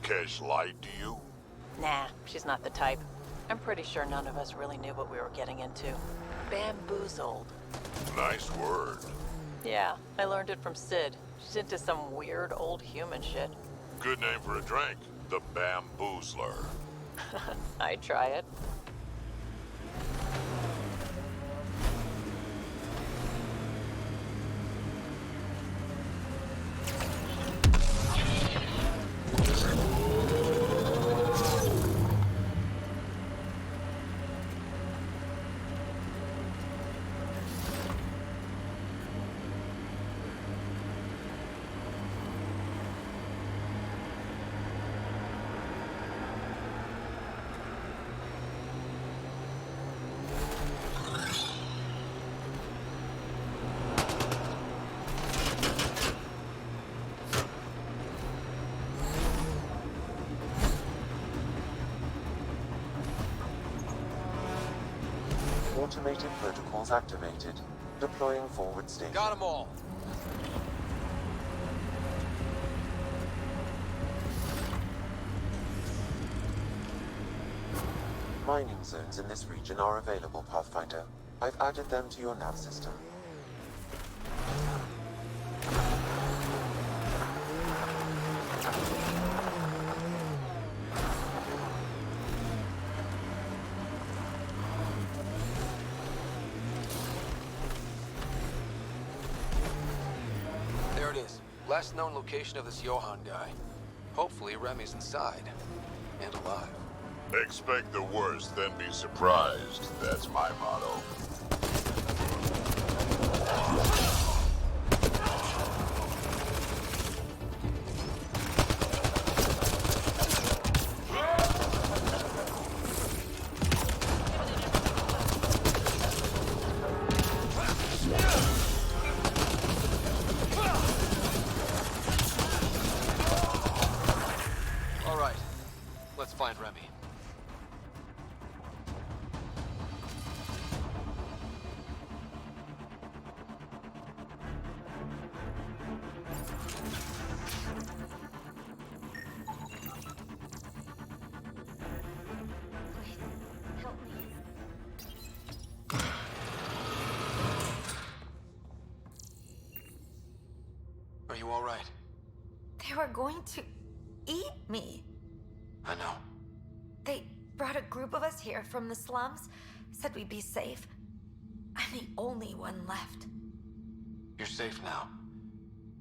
Kesh lied to you? Nah, she's not the type. I'm pretty sure none of us really knew what we were getting into. Bamboozled. Nice word. Yeah, I learned it from Sid. She's into some weird old human shit. Good name for a drink. The Bamboozler. I'd try it. Automated protocols activated. Deploying forward station. Got them all. Mining zones in this region are available, Pathfinder. I've added them to your nav system. There it is. Last known location of this Johan guy. Hopefully Remy's inside. And alive. Expect the worst, then be surprised. That's my motto. All right. Let's find Remy. Are you all right? They were going to eat me. I know. They brought a group of us here from the slums, said we'd be safe. I'm the only one left. You're safe now.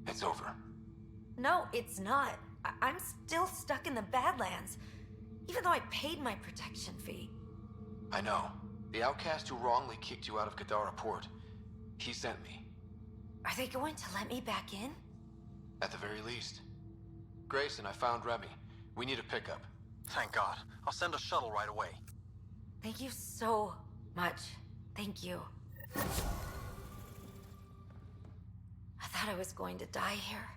It's over. No, it's not. I'm still stuck in the Badlands, even though I paid my protection fee. I know. The outcast who wrongly kicked you out of Kadara Port. He sent me. Are they going to let me back in? At the very least. Grayson, I found Remy. We need a pickup. Thank God. I'll send a shuttle right away. Thank you so much. Thank you. I thought I was going to die here.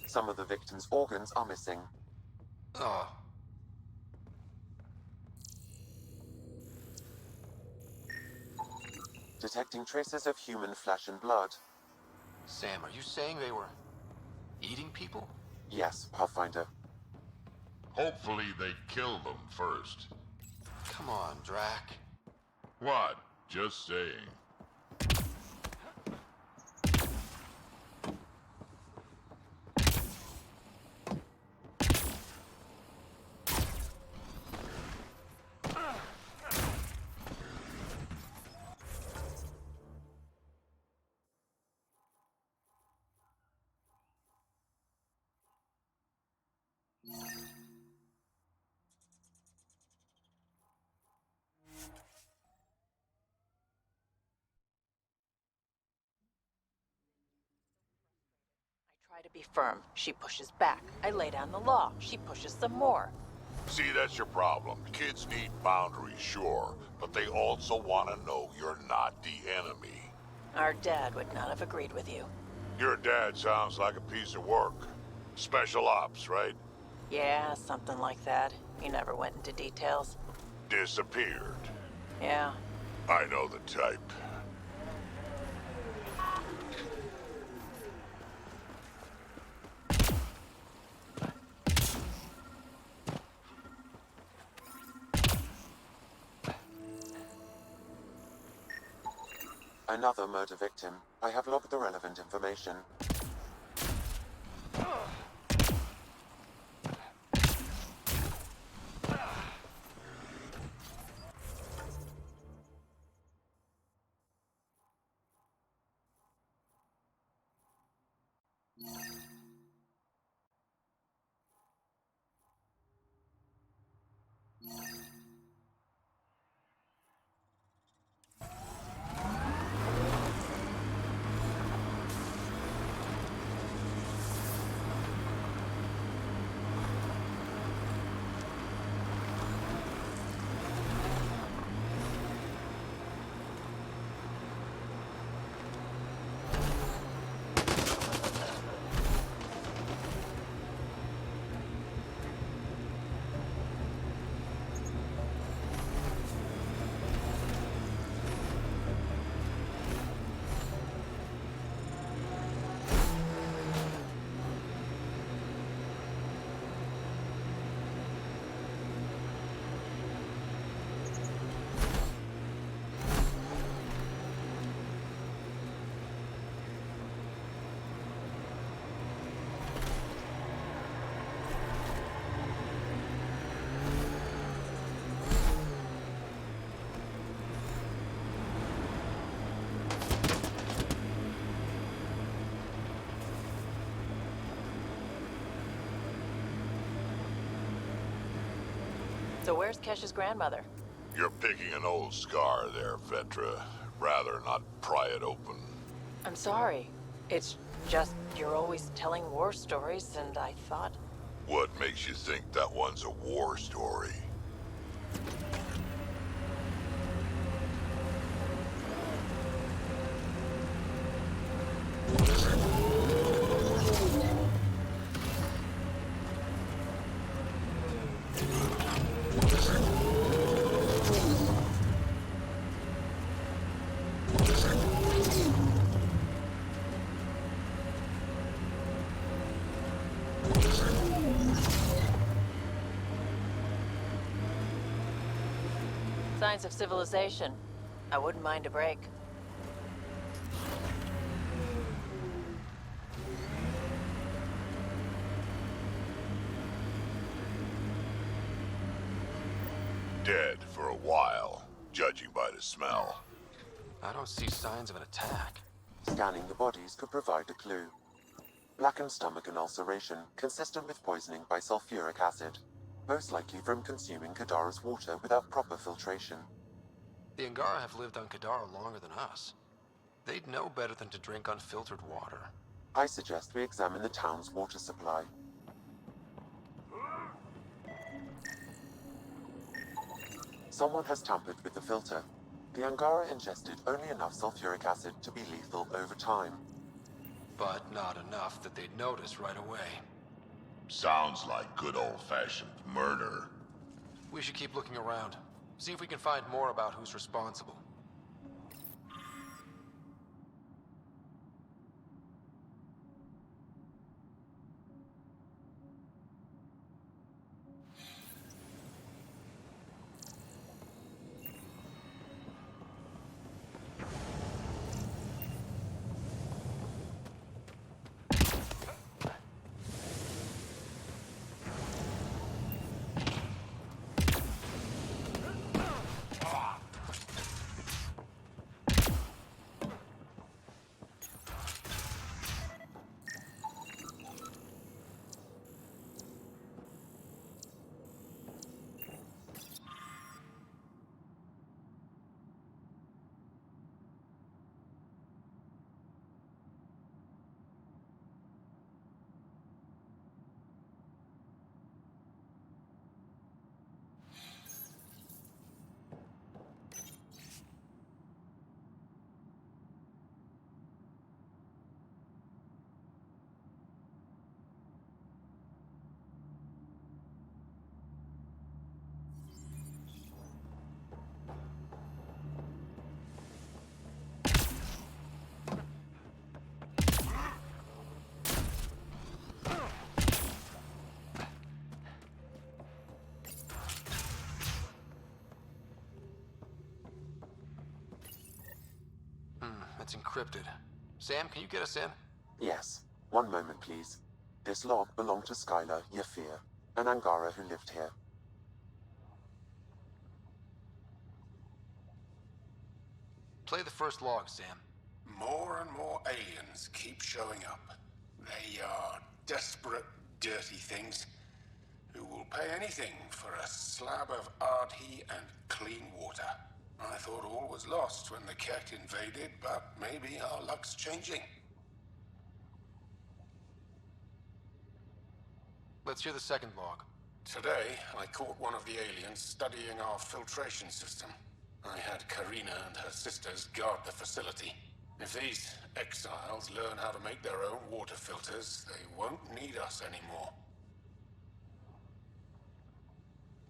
Some of the victim's organs are missing. Oh. Detecting traces of human flesh and blood. Sam, are you saying they were eating people? Yes, Pathfinder. Hopefully they kill them first. Come on, Drac. What? Just saying. I try to be firm. She pushes back. I lay down the law. She pushes some more. See, that's your problem. Kids need boundaries, sure, but they also want to know you're not the enemy. Our dad would not have agreed with you. Your dad sounds like a piece of work. Special ops, right? Yeah, something like that. He never went into details. Disappeared. Yeah. I know the type. Another murder victim. I have logged the relevant information. So where's Kesh's grandmother? You're picking an old scar there, Vetra. Rather not pry it open. I'm sorry. It's just you're always telling war stories, and I thought... What makes you think that one's a war story? Signs of civilization. I wouldn't mind a break. Dead for a while, judging by the smell. I don't see signs of an attack. Scanning the bodies could provide a clue. Blackened stomach and ulceration, consistent with poisoning by sulfuric acid. Most likely from consuming Kadara's water without proper filtration. The Angara have lived on Kadara longer than us. They'd know better than to drink unfiltered water. I suggest we examine the town's water supply. Someone has tampered with the filter. The Angara ingested only enough sulfuric acid to be lethal over time. But not enough that they'd notice right away. Sounds like good old-fashioned murder. We should keep looking around. See if we can find more about who's responsible. it's encrypted. Sam, can you get us in? Yes. One moment, please. This log belonged to Skylar Yafir, an Angara who lived here. Play the first log, Sam. More and more aliens keep showing up. They are desperate, dirty things who will pay anything for a slab of Ardhi and clean water. I thought all was lost when the Kett invaded, but maybe our luck's changing. Let's hear the second log. Today, I caught one of the aliens studying our filtration system. I had Karina and her sisters guard the facility. If these exiles learn how to make their own water filters, they won't need us anymore.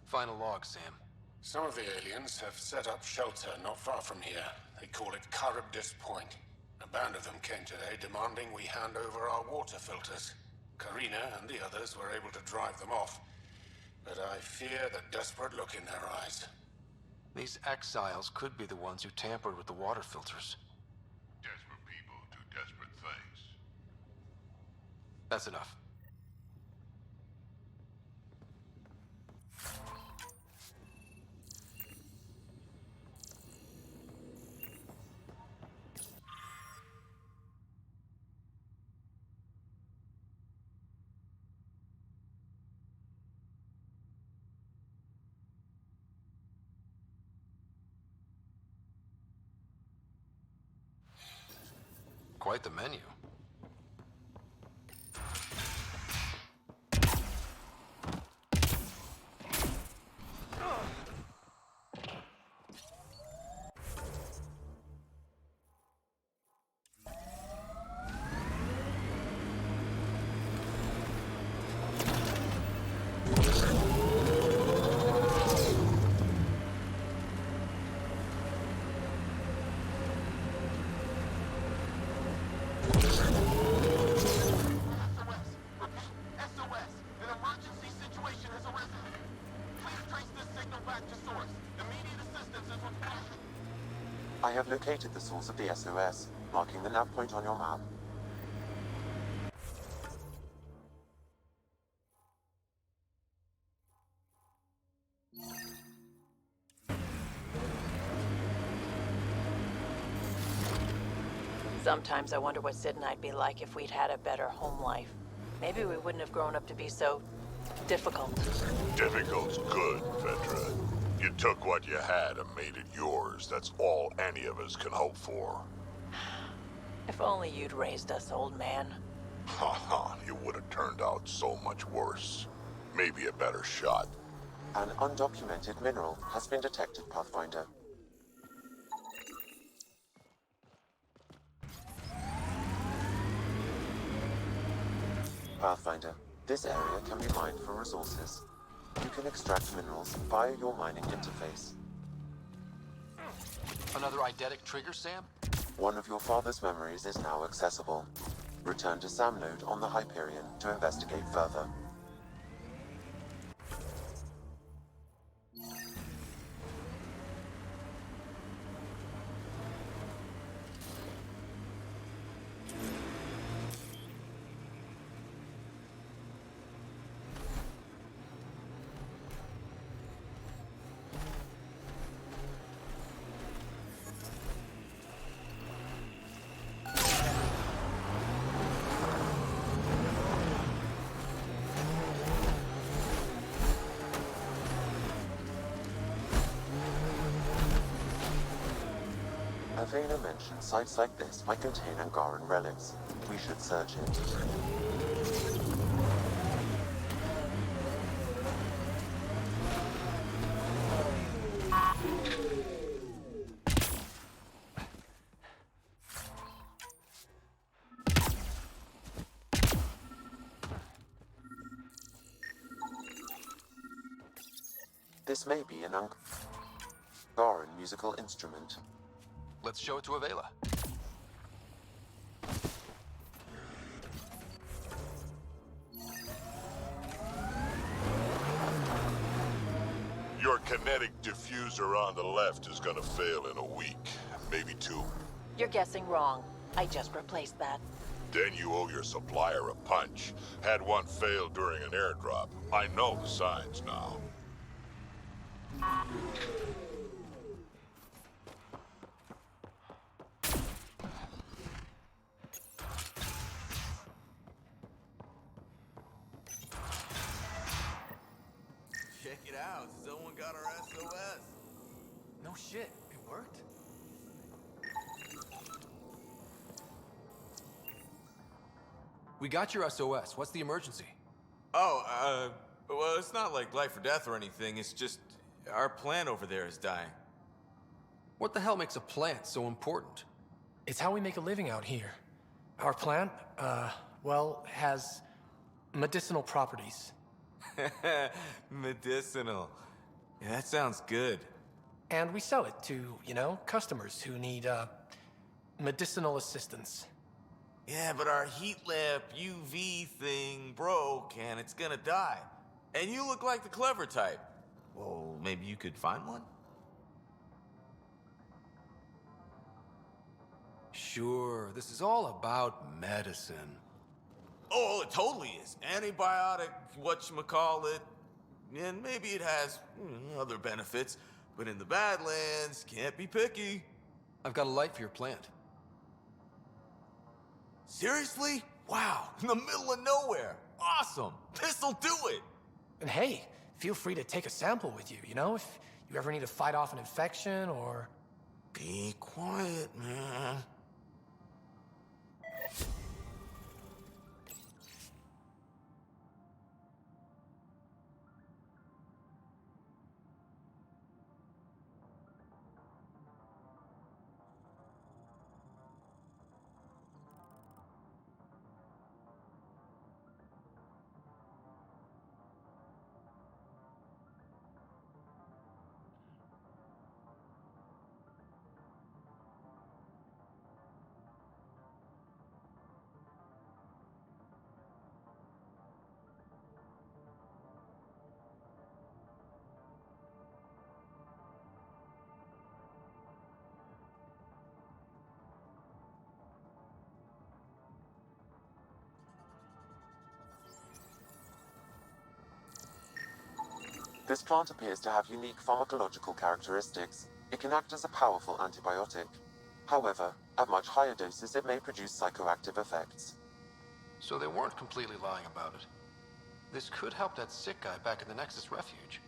Final log, Sam. Some of the aliens have set up shelter not far from here. They call it Charybdis Point. A band of them came today demanding we hand over our water filters. Karina and the others were able to drive them off, but I fear the desperate look in their eyes. These exiles could be the ones who tampered with the water filters. Desperate people do desperate things. That's enough. Quite the menu. I have located the source of the SOS, marking the nav point on your map. Sometimes I wonder what Sid and I'd be like if we'd had a better home life. Maybe we wouldn't have grown up to be so difficult. Difficult's good, Vetra. You took what you had and made it yours. That's all any of us can hope for. If only you'd raised us, old man. Haha, you would have turned out so much worse. Maybe a better shot. An undocumented mineral has been detected, Pathfinder. Pathfinder, this area can be mined for resources. You can extract minerals via your mining interface. Another eidetic trigger, Sam? One of your father's memories is now accessible. Return to Sam Node on the Hyperion to investigate further. Avena mentioned sites like this might contain Angaran relics. We should search it. This may be an Angaran musical instrument. Let's show it to Avela. Your kinetic diffuser on the left is gonna fail in a week, maybe two. You're guessing wrong. I just replaced that. Then you owe your supplier a punch. Had one fail during an airdrop. I know the signs now. Check it out. Someone got our SOS. No shit, it worked? We got your SOS. What's the emergency? Oh, well, it's not like life or death or anything. It's just our plant over there is dying. What the hell makes a plant so important? It's how we make a living out here. Our plant, well, has medicinal properties. Medicinal. Yeah, that sounds good. And we sell it to, customers who need, medicinal assistance. Yeah, but our heat lamp UV thing broke and it's gonna die. And you look like the clever type. Well, maybe you could find one? Sure, this is all about medicine. Oh, it totally is. Antibiotic, whatchamacallit. And maybe it has other benefits. But in the Badlands, can't be picky. I've got a light for your plant. Seriously? Wow, in the middle of nowhere. Awesome. This'll do it. And hey, feel free to take a sample with you, if you ever need to fight off an infection or... Be quiet, man. This plant appears to have unique pharmacological characteristics. It can act as a powerful antibiotic. However, at much higher doses it may produce psychoactive effects. So they weren't completely lying about it. This could help that sick guy back in the Nexus refuge.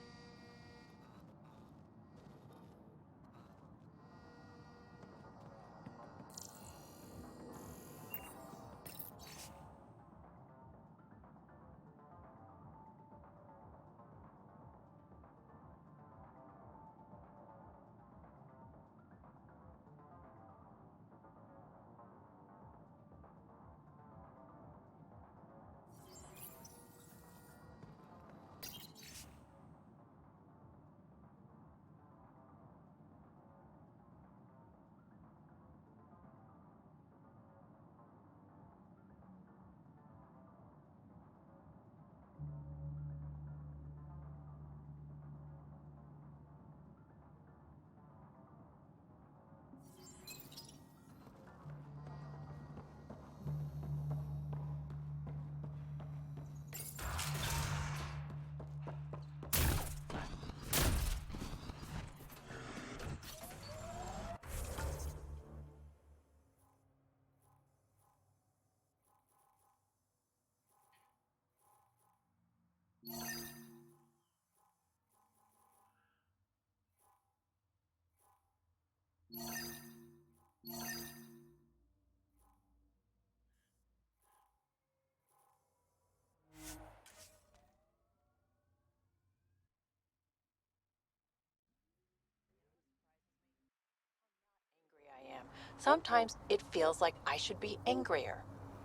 Sometimes it feels like I should be angrier.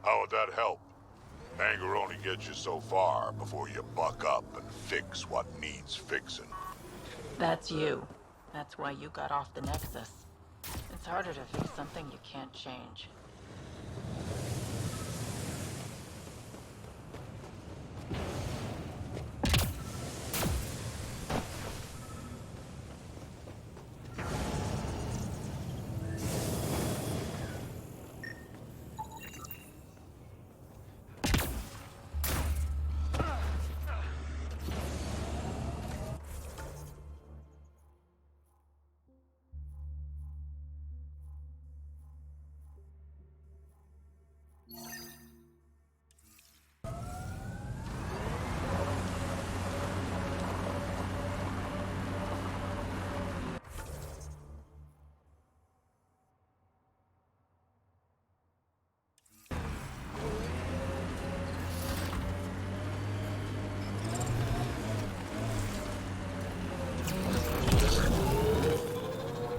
How would that help? Anger only gets you so far before you buck up and fix what needs fixing. That's you. That's why you got off the Nexus. It's harder to fix something you can't change.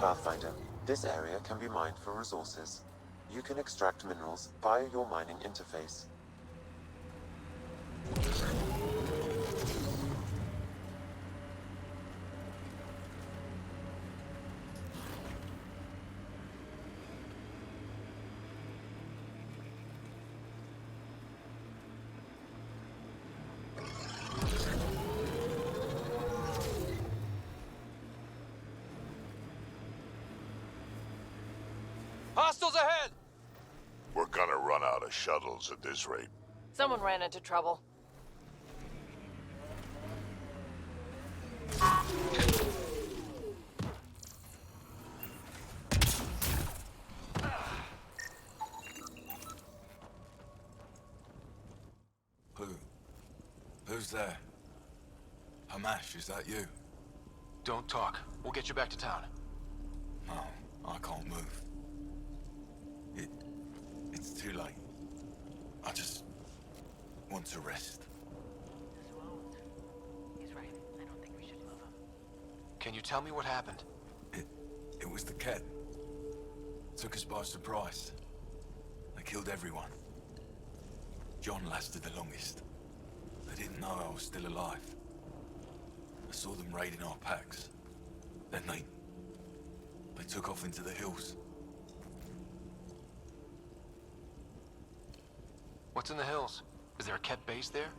Pathfinder, this area can be mined for resources. You can extract minerals via your mining interface. Hostiles ahead! We're gonna run out of shuttles at this rate. Someone ran into trouble. Who's there? Hamash, is that you? Don't talk. We'll get you back to town. No, I can't move. It's too late. I just want to rest. He's right. I don't think we should move him. Can you tell me what happened? It was the Ket. Took us by surprise. They killed everyone. John lasted the longest. They didn't know I was still alive. I saw them raiding our packs. Then they took off into the hills. What's in the hills? Is there a Ket base there?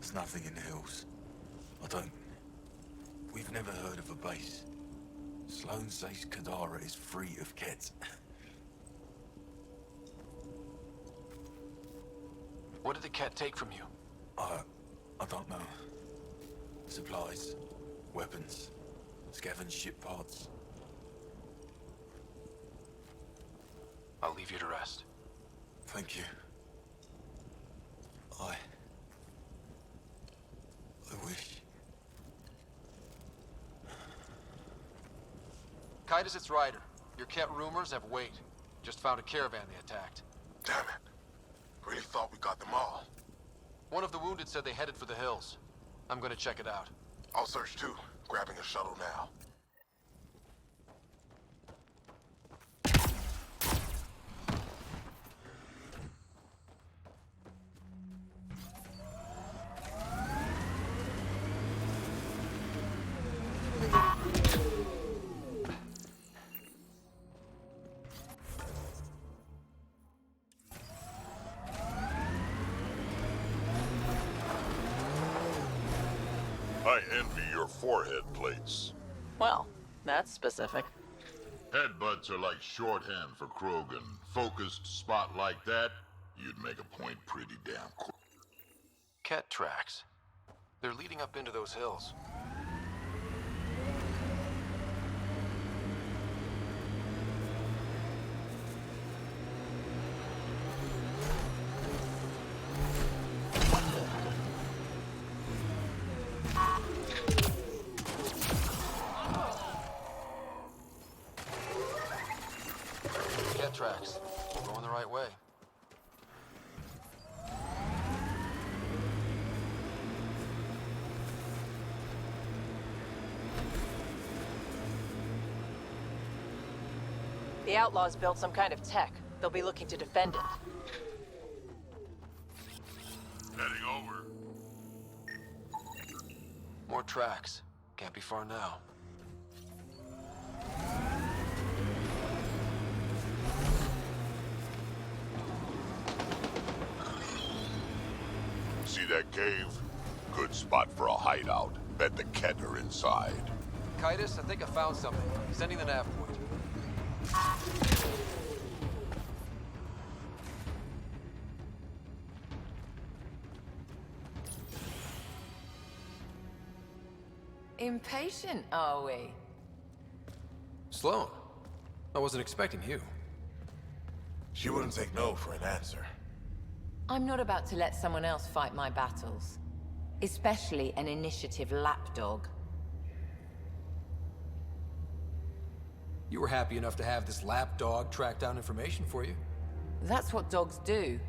There's nothing in the hills. We've never heard of a base. Sloan says Kadara is free of Kets. What did the Ket take from you? I don't know. Supplies, weapons, scavenged ship parts. I'll leave you to rest. Thank you. I wish. Kaitis, it's Ryder. Your Ket rumors have weight. Just found a caravan they attacked. Damn it. Really thought we got them all. One of the wounded said they headed for the hills. I'm gonna check it out. I'll search too. Grabbing a shuttle now. I envy your forehead plates. Well, that's specific. Headbutts are like shorthand for Krogan. Focused spot like that, you'd make a point pretty damn quick. Ket tracks. They're leading up into those hills. Ket tracks. We're going the right way. The Outlaws built some kind of tech. They'll be looking to defend it. Heading over. More tracks. Can't be far now. See that cave? Good spot for a hideout. Bet the Ket are inside. Kaitis, I think I found something. Sending the nav point. Impatient, are we? Sloan, I wasn't expecting you. She wouldn't take no for an answer. I'm not about to let someone else fight my battles. Especially an initiative lapdog. You were happy enough to have this lapdog track down information for you. That's what dogs do.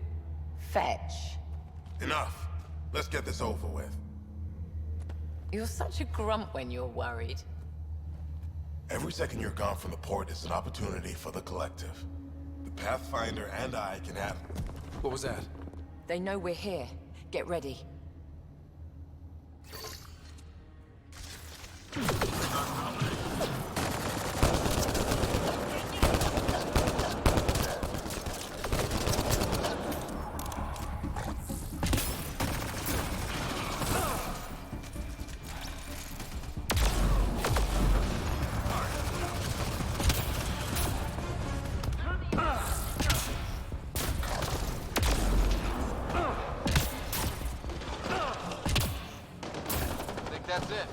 Fetch. Enough. Let's get this over with. You're such a grump when you're worried. Every second you're gone from the port is an opportunity for the collective. The Pathfinder and I can have... What was that? They know we're here. Get ready. That's it.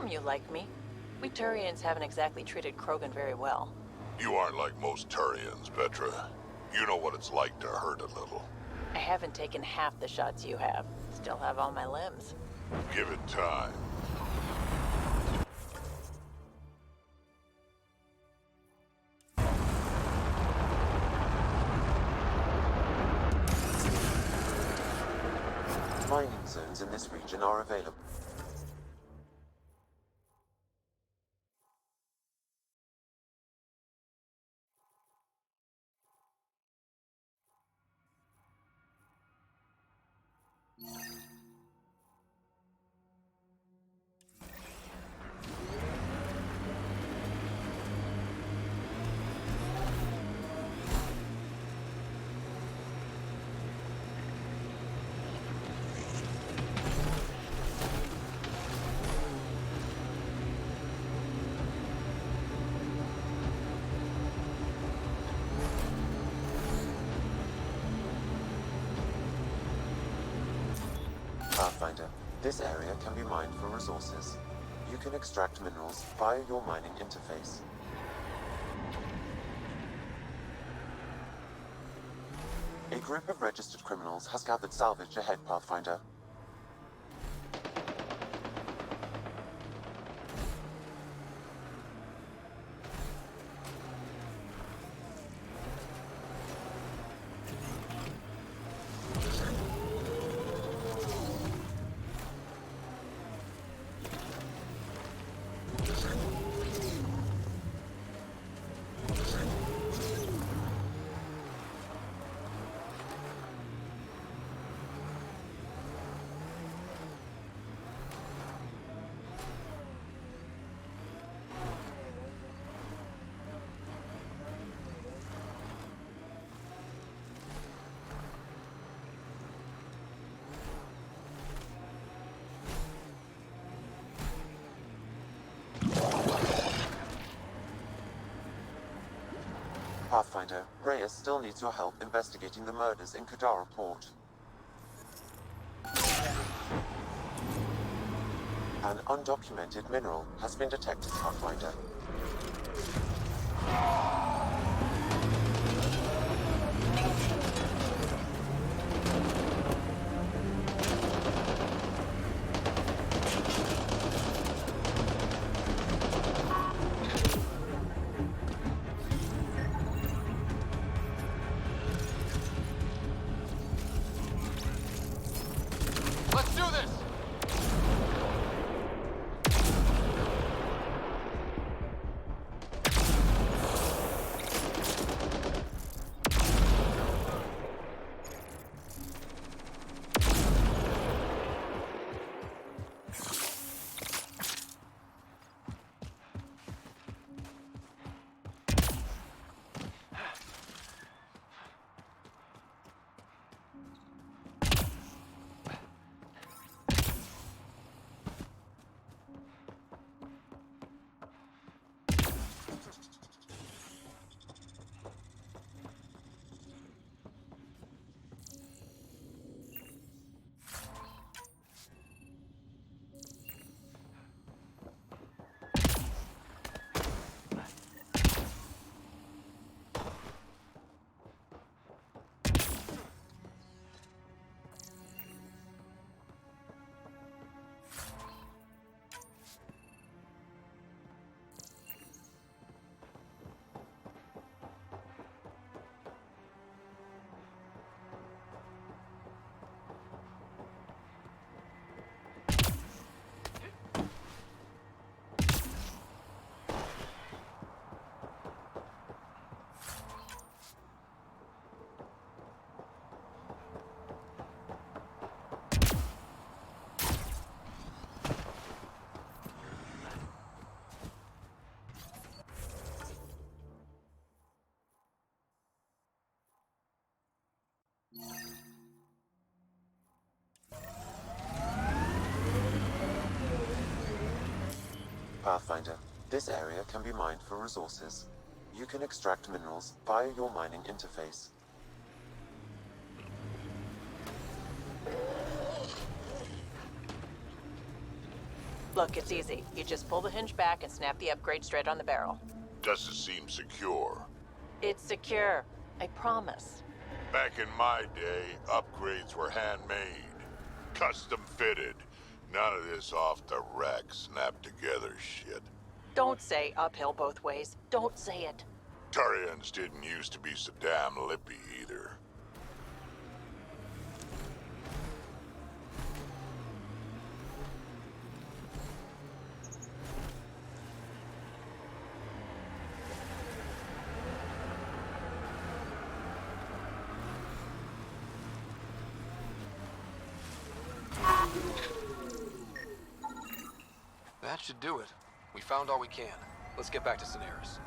You like me? We Turians haven't exactly treated Krogan very well. You aren't like most Turians, Petra. You know what it's like to hurt a little. I haven't taken half the shots you have. Still have all my limbs. Give it time. Mining zones in this region are available. Pathfinder, this area can be mined for resources. You can extract minerals via your mining interface. A group of registered criminals has gathered salvage ahead, Pathfinder. Pathfinder, Reyes still needs your help investigating the murders in Kadara Port. An undocumented mineral has been detected, Pathfinder. Let's do this! Pathfinder, this area can be mined for resources. You can extract minerals via your mining interface. Look, it's easy. You just pull the hinge back and snap the upgrade straight on the barrel. Doesn't seem secure. It's secure. I promise. Back in my day, upgrades were handmade. Custom fitted. None of this off the rack, snap together shit. Don't say uphill both ways. Don't say it. Turians didn't used to be so damn lippy either. That should do it. We found all we can. Let's get back to Cineris.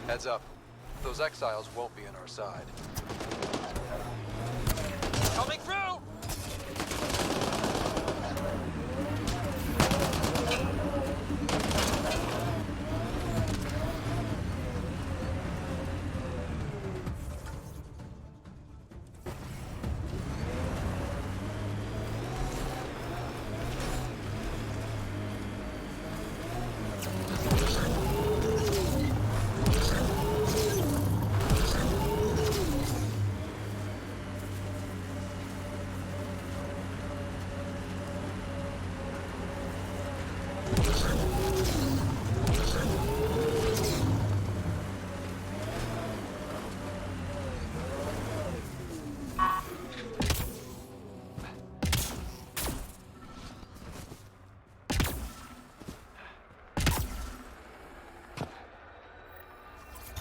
Heads up. Those exiles won't be on our side. Coming through!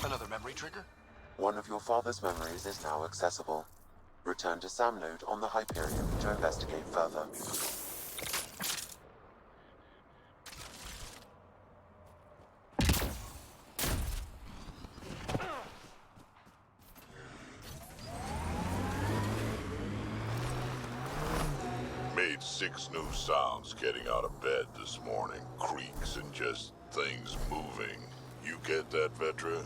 Another memory trigger? One of your father's memories is now accessible. Return to Sam Node on the Hyperion to investigate further. Made 6 new sounds getting out of bed this morning. Creaks and just things moving. You get that, Vetra?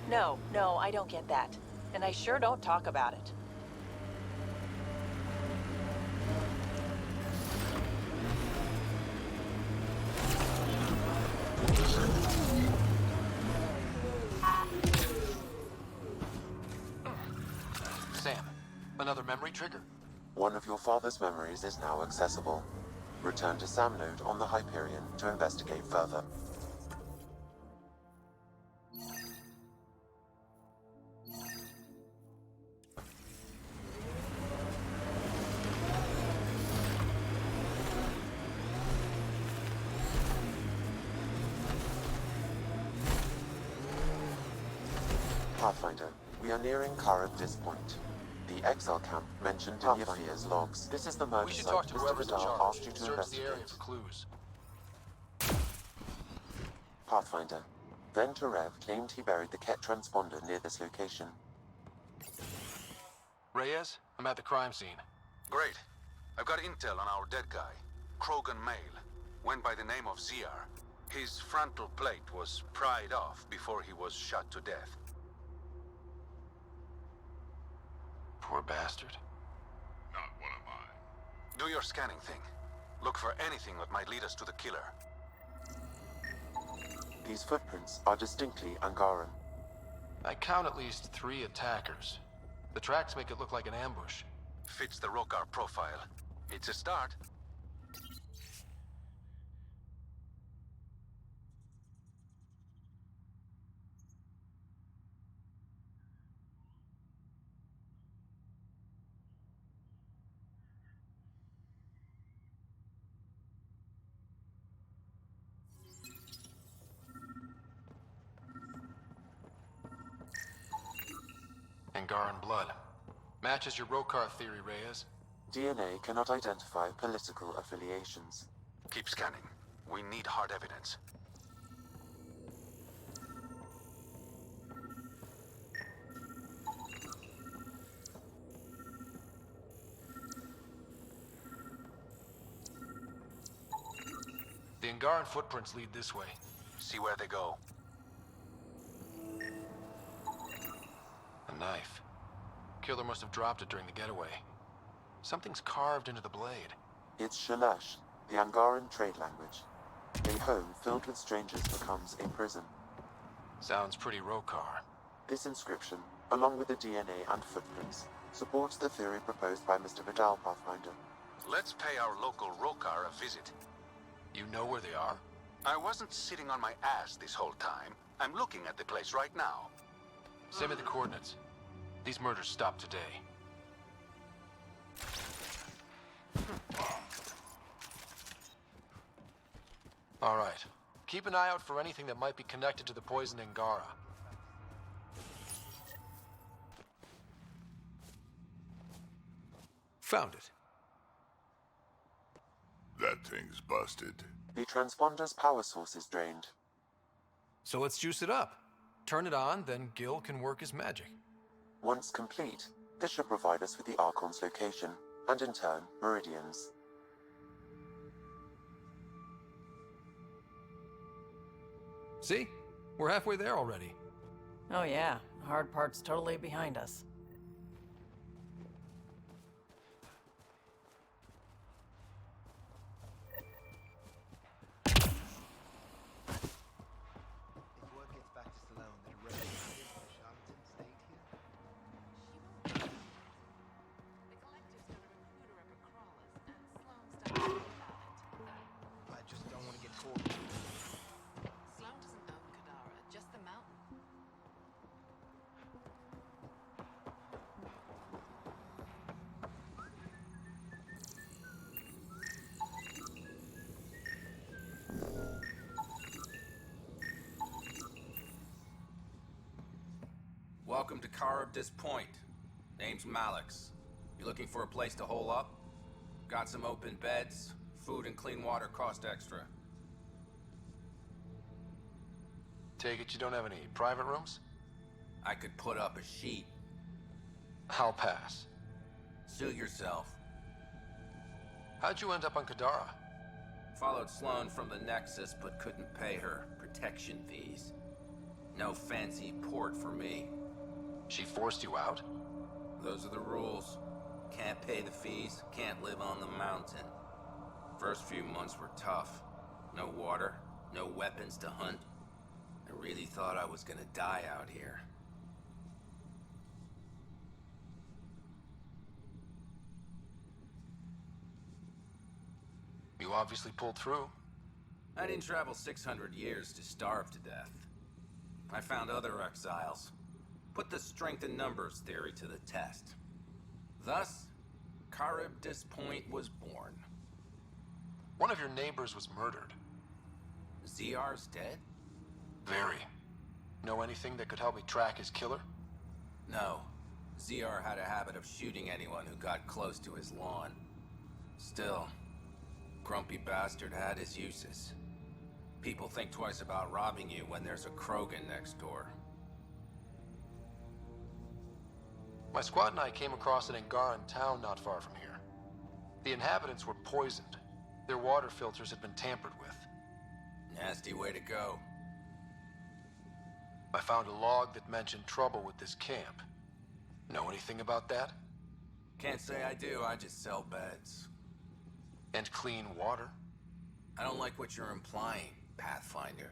No, I don't get that. And I sure don't talk about it. Sam, another memory trigger? One of your father's memories is now accessible. Return to Sam node on the Hyperion to investigate further. Pathfinder, we are nearing Kara Dis Point. The exile camp mentioned in Yafia's logs. This is the We murder should site talk to Mr. whoever's in Vidal charge. asked you to Search the area investigate. for clues. Pathfinder, then Terev claimed he buried the Ket transponder near this location. Reyes, I'm at the crime scene. Great. I've got intel on our dead guy. Krogan male. Went by the name of Ziar. His frontal plate was pried off before he was shot to death. Poor bastard. Not one of mine. Do your scanning thing. Look for anything that might lead us to the killer. These footprints are distinctly Angaran. I count at least 3 attackers. The tracks make it look like an ambush. Fits the Rokar profile. It's a start. Angaran blood. Matches your Rokar theory, Reyes. DNA cannot identify political affiliations. Keep scanning. We need hard evidence. The Angaran footprints lead this way. See where they go. A knife. Killer must have dropped it during the getaway. Something's carved into the blade. It's Shalash, the Angaran trade language. A home filled with strangers becomes a prison. Sounds pretty Rokar. This inscription, along with the DNA and footprints, supports the theory proposed by Mr. Vidal, Pathfinder. Let's pay our local Rokar a visit. You know where they are? I wasn't sitting on my ass this whole time. I'm looking at the place right now. Send me the coordinates. These murders stopped today. All right. Keep an eye out for anything that might be connected to the poison Angara. Found it. That thing's busted. The transponder's power source is drained. So let's juice it up. Turn it on, then Gil can work his magic. Once complete, this should provide us with the Archon's location, and in turn, meridians. See? We're halfway there already. Oh yeah, the hard part's totally behind us. Welcome to Dis Point. Name's Malix. You looking for a place to hole up? Got some open beds. Food and clean water cost extra. Take it you don't have any private rooms? I could put up a sheet. I'll pass. Suit yourself. How'd you end up on Kadara? Followed Sloane from the Nexus, but couldn't pay her. protection fees. No fancy port for me. She forced you out? Those are the rules. Can't pay the fees, can't live on the mountain. First few months were tough. No water, no weapons to hunt. I really thought I was gonna die out here. You obviously pulled through. I didn't travel 600 years to starve to death. I found other exiles. Put the strength in numbers theory to the test. Thus, Charybdis Point was born. One of your neighbors was murdered. ZR's dead? Very. Know anything that could help me track his killer? No. ZR had a habit of shooting anyone who got close to his lawn. Still, grumpy bastard had his uses. People think twice about robbing you when there's a Kraken next door. My squad and I came across an Angaran town not far from here. The inhabitants were poisoned. Their water filters had been tampered with. Nasty way to go. I found a log that mentioned trouble with this camp. Know anything about that? Can't say I do, I just sell beds. And clean water? I don't like what you're implying, Pathfinder.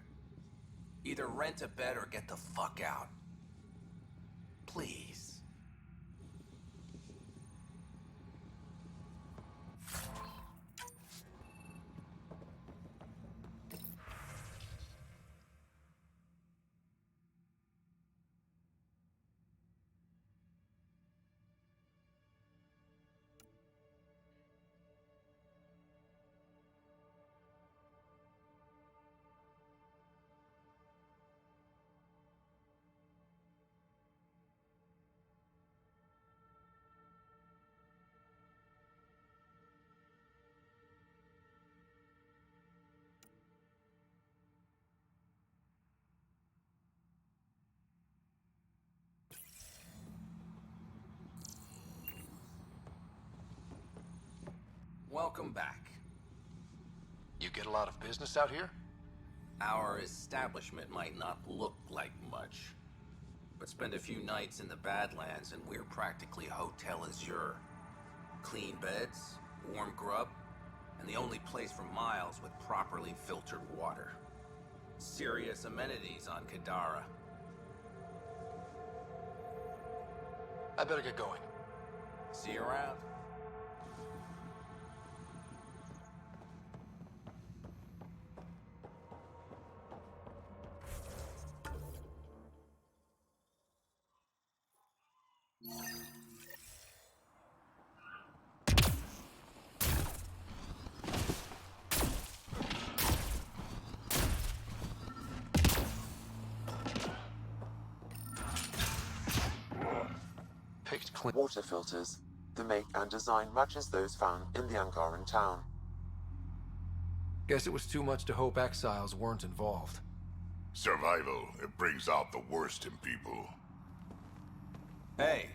Either rent a bed or get the fuck out. Please. Welcome back. You get a lot of business out here? Our establishment might not look like much, but spend a few nights in the Badlands and we're practically Hotel Azure. Clean beds, warm grub, and the only place for miles with properly filtered water. Serious amenities on Kadara. I better get going. See you around. Water filters. The make and design matches those found in the Angaran town. Guess it was too much to hope exiles weren't involved. Survival, it brings out the worst in people. Hey.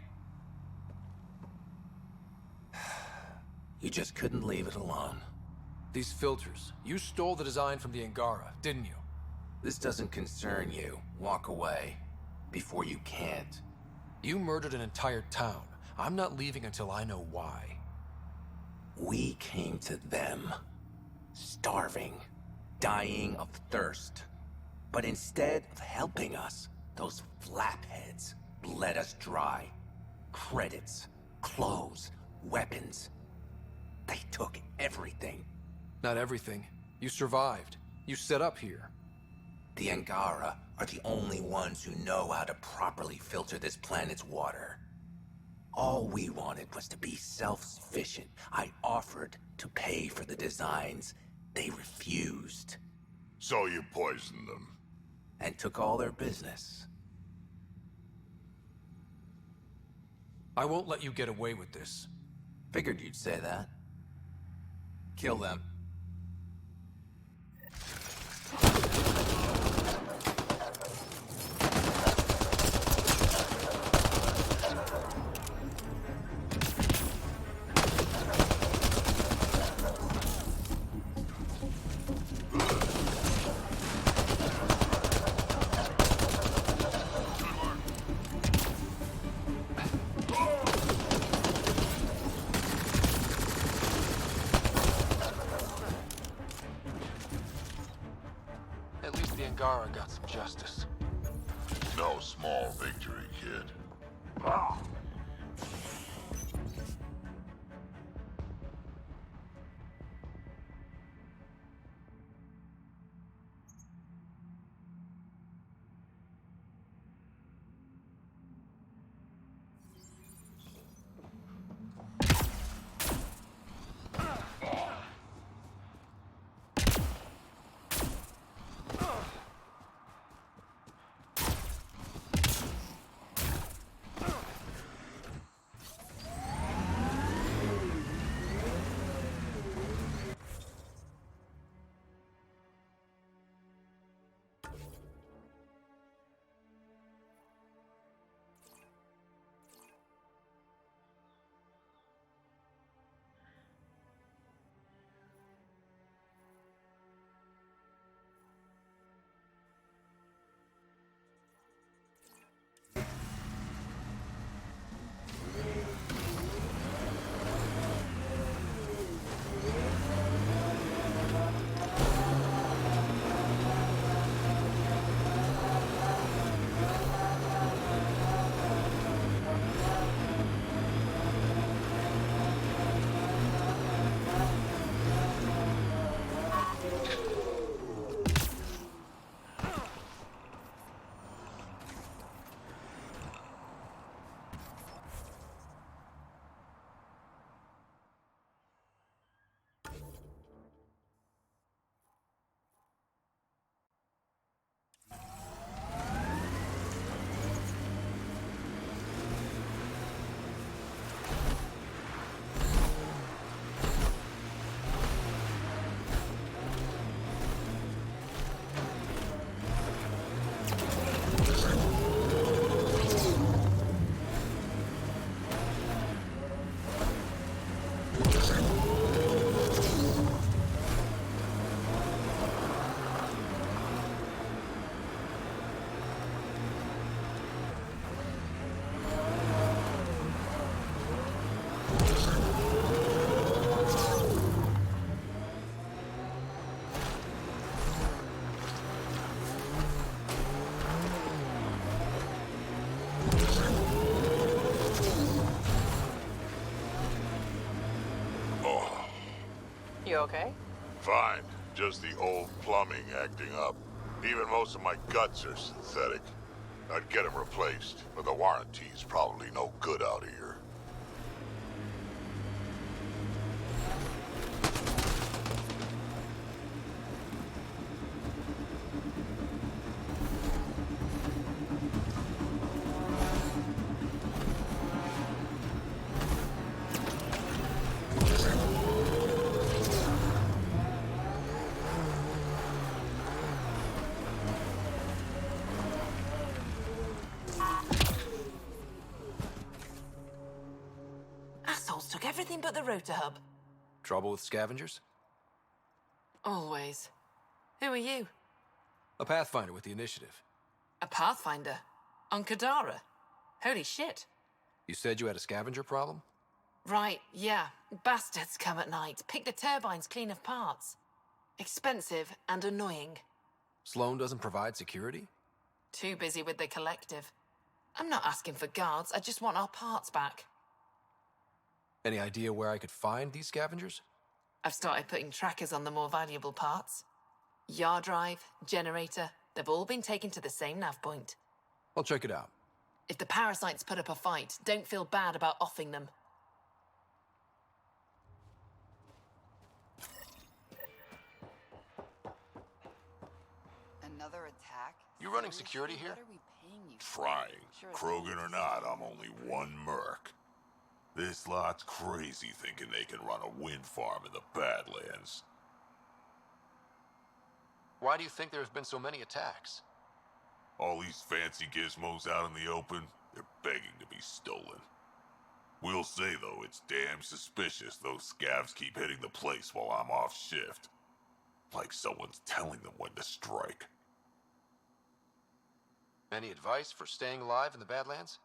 You just couldn't leave it alone. These filters, you stole the design from the Angara, didn't you? This doesn't concern you. Walk away. Before you can't. You murdered an entire town. I'm not leaving until I know why. We came to them. Starving. Dying of thirst. But instead of helping us, those flapheads bled us dry. Credits, clothes, weapons. They took everything. Not everything. You survived. You set up here. The Angara are the only ones who know how to properly filter this planet's water. All we wanted was to be self-sufficient. I offered to pay for the designs. They refused. So you poisoned them. And took all their business. I won't let you get away with this. Figured you'd say that. Kill them. Angara got some justice. No small victory, kid. You okay? Fine. Just the old plumbing acting up. Even most of my guts are synthetic. I'd get them replaced, but the warranty's probably no good out here. Assholes took everything but the rotor hub. Trouble with scavengers? Always. Who are you? A Pathfinder with the initiative. A Pathfinder? On Kadara? Holy shit. You said you had a scavenger problem? Right, yeah. Bastards come at night, pick the turbines clean of parts. Expensive and annoying. Sloan doesn't provide security? Too busy with the collective. I'm not asking for guards, I just want our parts back. Any idea where I could find these scavengers? I've started putting trackers on the more valuable parts. Yard drive, generator, they've all been taken to the same nav point. I'll check it out. If the parasites put up a fight, don't feel bad about offing them. Another attack? You running security here? What are we paying you for? Trying. Krogan or not, I'm only one merc. This lot's crazy thinking they can run a wind farm in the Badlands. Why do you think there have been so many attacks? All these fancy gizmos out in the open, they're begging to be stolen. We'll say, though, it's damn suspicious those scavs keep hitting the place while I'm off shift. Like someone's telling them when to strike. Any advice for staying alive in the Badlands?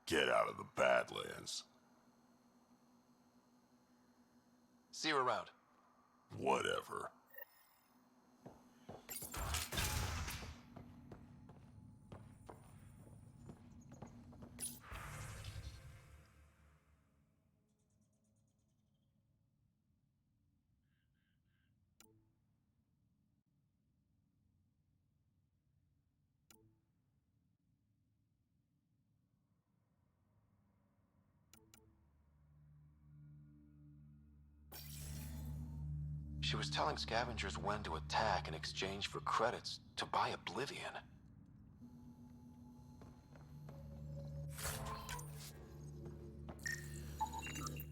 Get out of the Badlands. See you around. Whatever. She was telling scavengers when to attack in exchange for credits to buy Oblivion.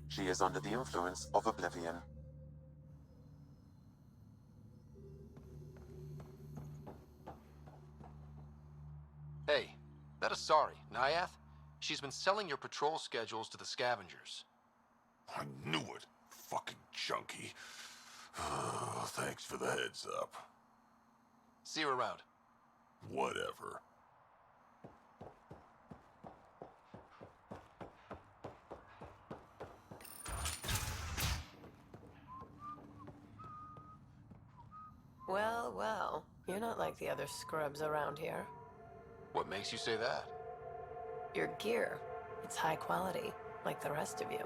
She is under the influence of Oblivion. Hey, that is sorry, Nyath. She's been selling your patrol schedules to the scavengers. I knew it. Fucking junkie. Thanks for the heads up. See you around. Whatever. Well, well. You're not like the other scrubs around here. What makes you say that? Your gear. It's high quality, like the rest of you.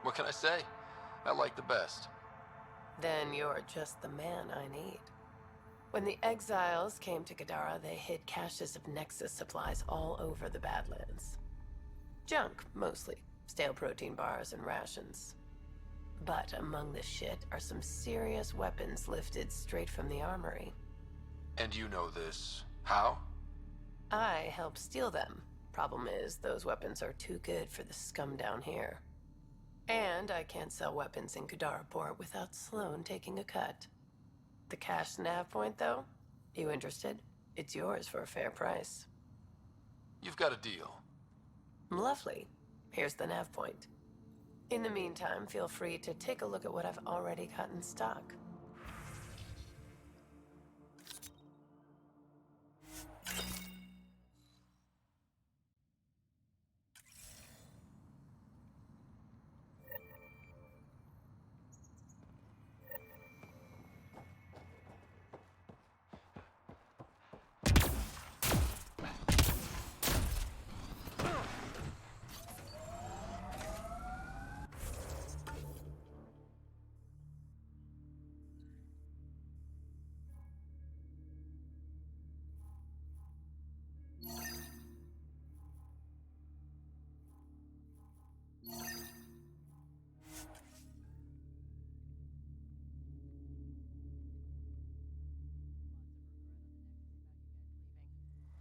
What can I say? I like the best. Then you're just the man I need. When the exiles came to Gadara, they hid caches of Nexus supplies all over the Badlands. Junk, mostly. Stale protein bars and rations. But among the shit are some serious weapons lifted straight from the armory. And you know this. How? I helped steal them. Problem is, those weapons are too good for the scum down here. And I can't sell weapons in Gadara Port without Sloan taking a cut. The cash nav point, though? You interested? It's yours for a fair price. You've got a deal. Lovely. Here's the nav point. In the meantime, feel free to take a look at what I've already got in stock.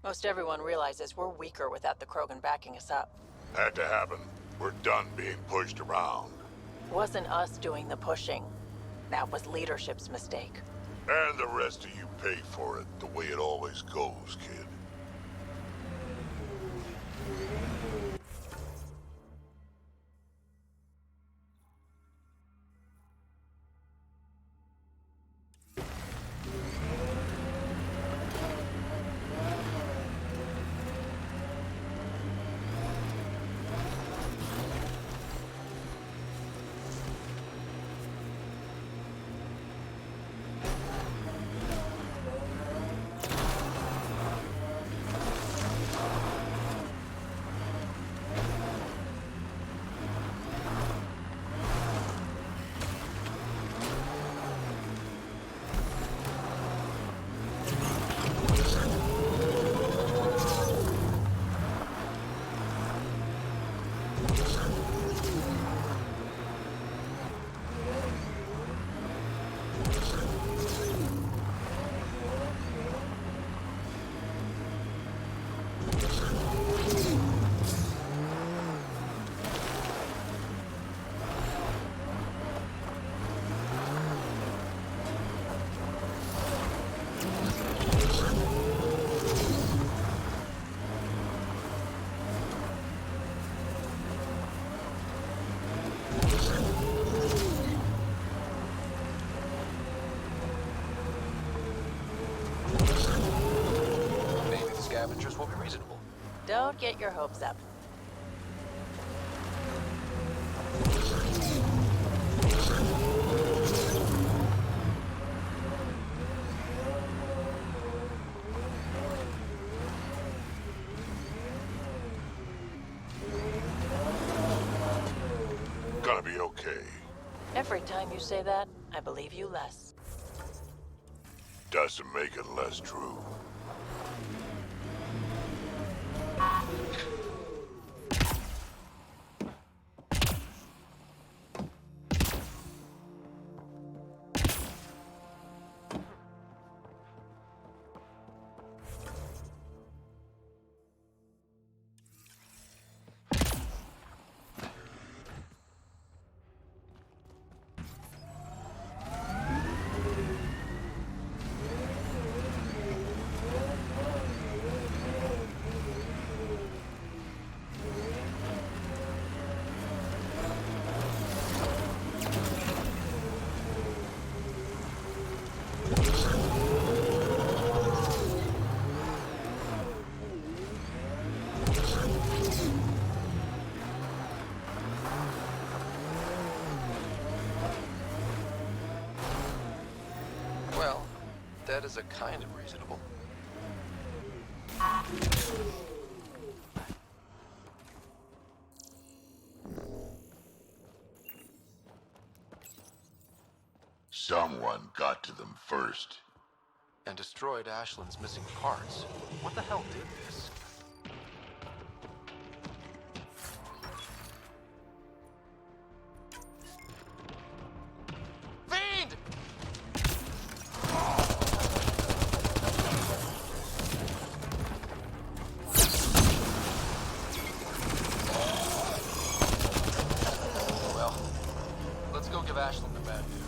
Most everyone realizes we're weaker without the Krogan backing us up. Had to happen. We're done being pushed around. Wasn't us doing the pushing. That was leadership's mistake. And the rest of you pay for it, the way it always goes, kid. Scavengers will be reasonable. Don't get your hopes up. Gonna be okay. Every time you say that, I believe you less. Doesn't make it less true. said is a kind of reasonable. Someone got to them first. And destroyed Ashland's missing parts. What the hell did this? Fiend! Well, let's go give Ashland the bad news.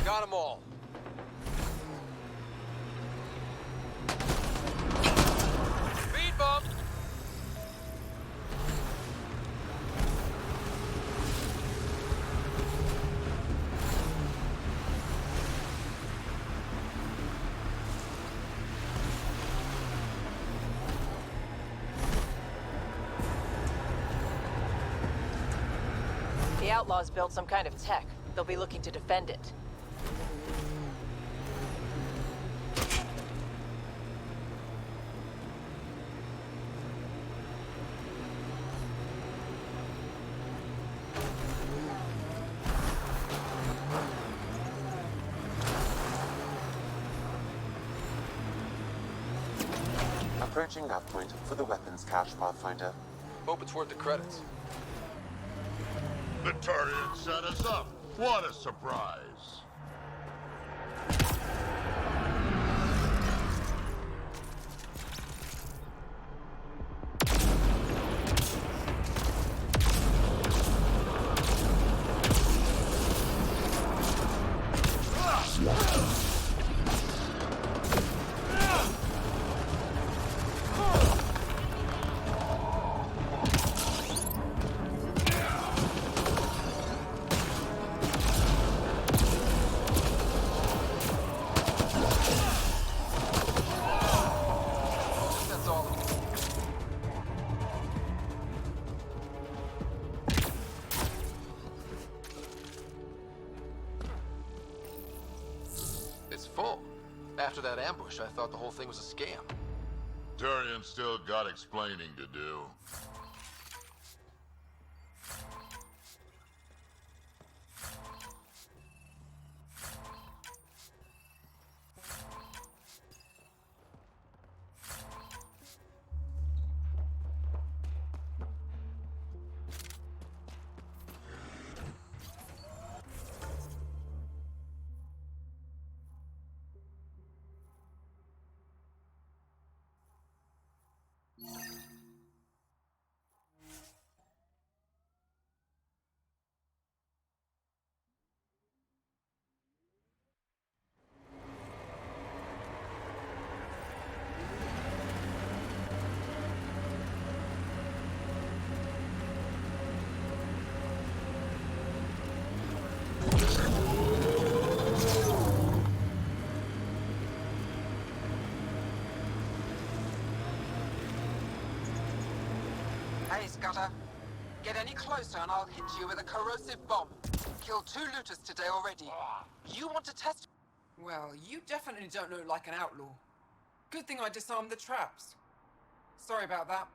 Got them all. Speed bump! The Outlaws built some kind of tech. They'll be looking to defend it. Approaching nav point for the weapons cache, Pathfinder. Hope it's worth the credits. The Trident set us up. What a surprise. After that ambush, I thought the whole thing was a scam. Turian's still got explaining to do. Hey, Scudder. Get any closer and I'll hit you with a corrosive bomb. Killed 2 looters today already. You want to test? Well, you definitely don't look like an outlaw. Good thing I disarmed the traps. Sorry about that.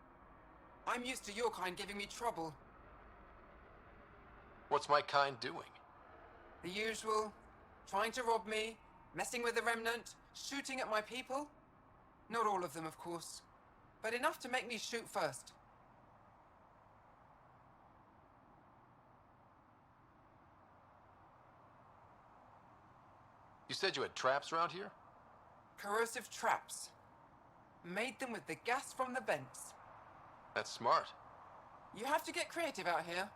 I'm used to your kind giving me trouble. What's my kind doing? The usual. Trying to rob me, messing with the Remnant, shooting at my people. Not all of them, of course. but enough to make me shoot first. You said you had traps around here? Corrosive traps. Made them with the gas from the vents. That's smart. You have to get creative out here.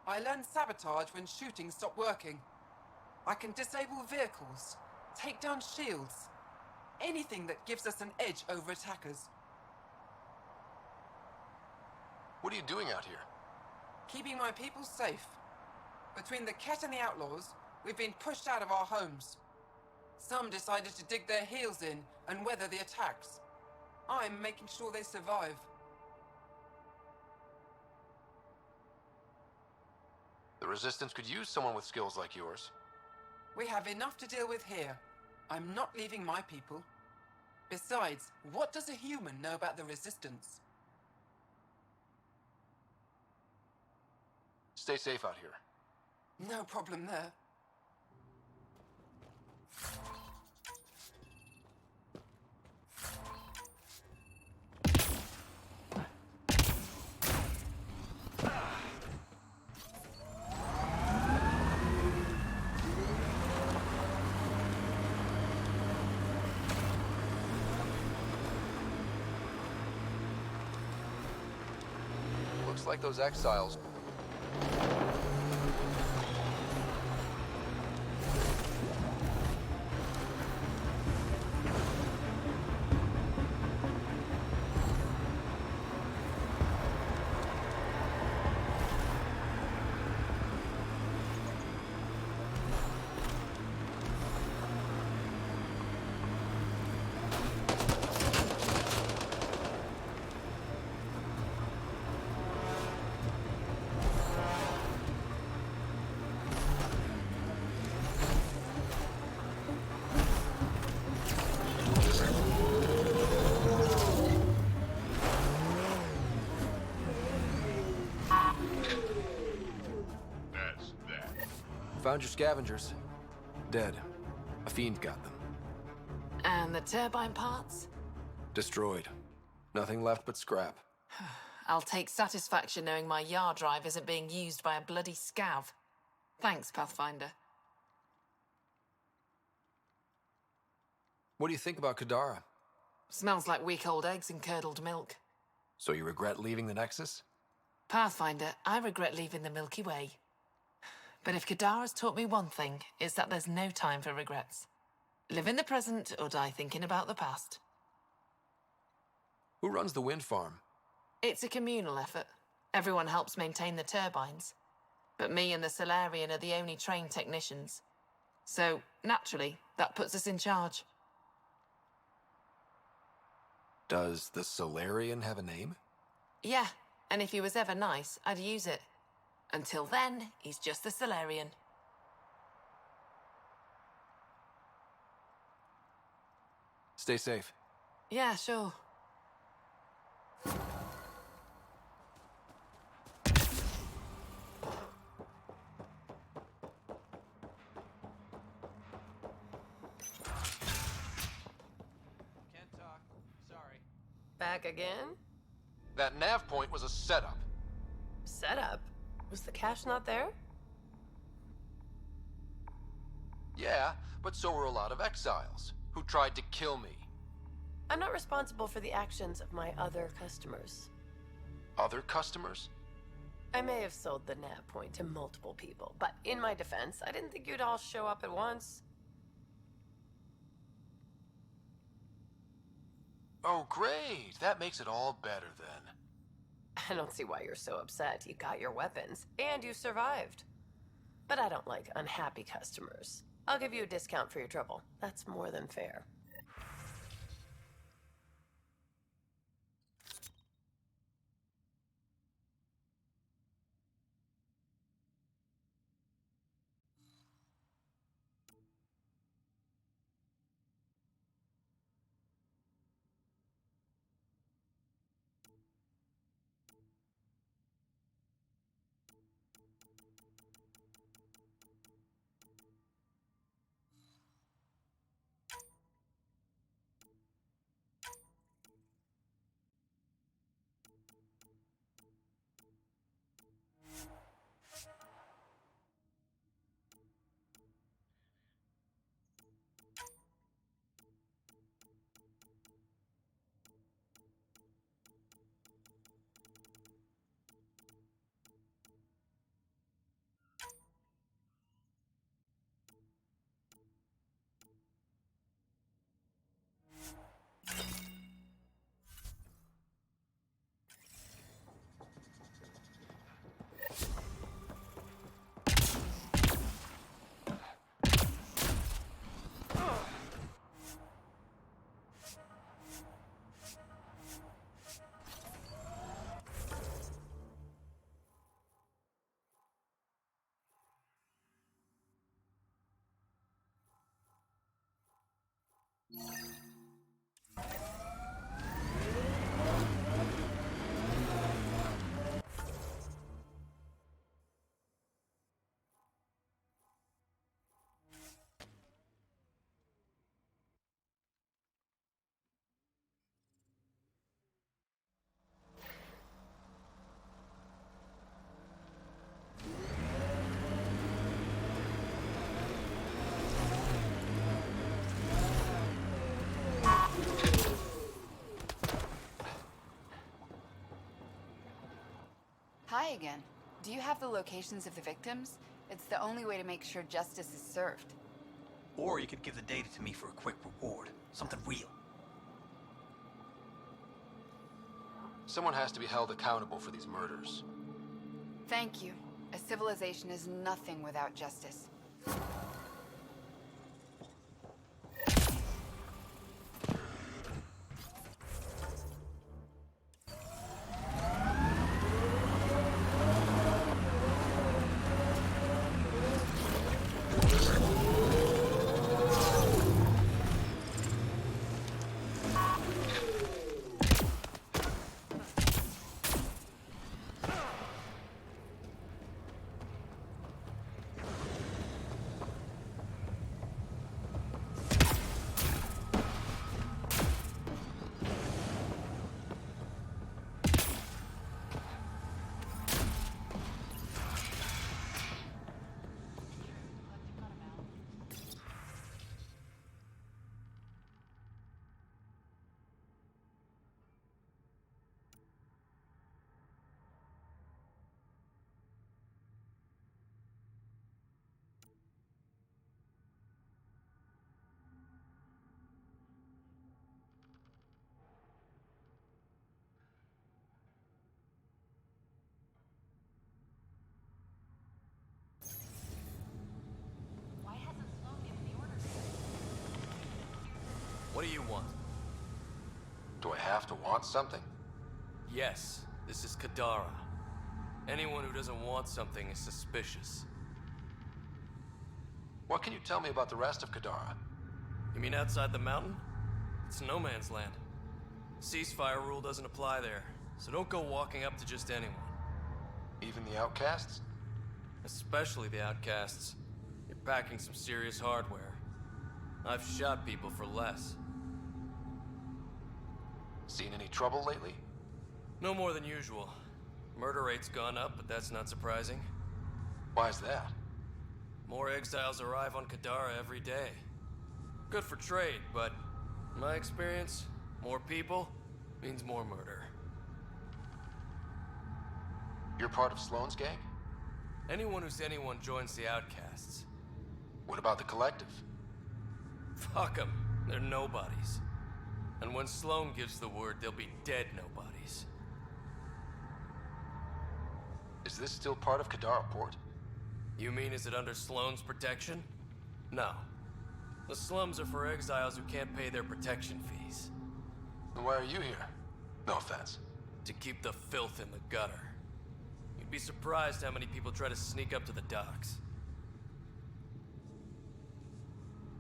I learned sabotage when shooting stopped working. I can disable vehicles, take down shields, anything that gives us an edge over attackers. What are you doing out here? Keeping my people safe. Between the Ket and the outlaws, we've been pushed out of our homes. Some decided to dig their heels in and weather the attacks. I'm making sure they survive. The Resistance could use someone with skills like yours. We have enough to deal with here. I'm not leaving my people. Besides, what does a human know about the Resistance? Stay safe out here. No problem there. Looks like those exiles. Found your scavengers. Dead. A fiend got them. And the turbine parts? Destroyed. Nothing left but scrap. I'll take satisfaction knowing my yard drive isn't being used by a bloody scav. Thanks, Pathfinder. What do you think about Kadara? Smells like week-old eggs and curdled milk. So you regret leaving the Nexus? Pathfinder, I regret leaving the Milky Way. But if Kadara's taught me one thing, it's that there's no time for regrets. Live in the present or die thinking about the past. Who runs the wind farm? It's a communal effort. Everyone helps maintain the turbines. But me and the Solarian are the only trained technicians. So, naturally, that puts us in charge. Does the Solarian have a name? Yeah, and if he was ever nice, I'd use it. Until then, he's just the Solarian. Stay safe. Yeah, sure. Can't talk. Sorry. Back again? That nav point was a setup. Setup? Was the cache not there? Yeah, but so were a lot of exiles who tried to kill me. I'm not responsible for the actions of my other customers. Other customers? I may have sold the nav point to multiple people, but in my defense, I didn't think you'd all show up at once. Oh, great. That makes it all better then. I don't see why you're so upset. You got your weapons, and you survived. But I don't like unhappy customers. I'll give you a discount for your trouble. That's more than fair. Hi again. Do you have the locations of the victims? It's the only way to make sure justice is served. Or you could give the data to me for a quick reward. Something real. Someone has to be held accountable for these murders. Thank you. A civilization is nothing without justice. What do you want? Do I have to want something? Yes, this is Kadara. Anyone who doesn't want something is suspicious. What can you tell me about the rest of Kadara? You mean outside the mountain? It's no man's land. Ceasefire rule doesn't apply there, so don't go walking up to just anyone. Even the outcasts? Especially the outcasts. You're packing some serious hardware. I've shot people for less. Seen any trouble lately? No more than usual. Murder rate's gone up, but that's not surprising. Why's that? More exiles arrive on Kadara every day. Good for trade, but in my experience, more people means more murder. You're part of Sloane's gang? Anyone who's anyone joins the outcasts. What about the Collective? Fuck them. They're nobodies. And when Sloane gives the word, they'll be dead nobodies. Is this still part of Kadara Port? You mean is it under Sloane's protection? No. The slums are for exiles who can't pay their protection fees. Then why are you here? No offense. To keep the filth in the gutter. You'd be surprised how many people try to sneak up to the docks.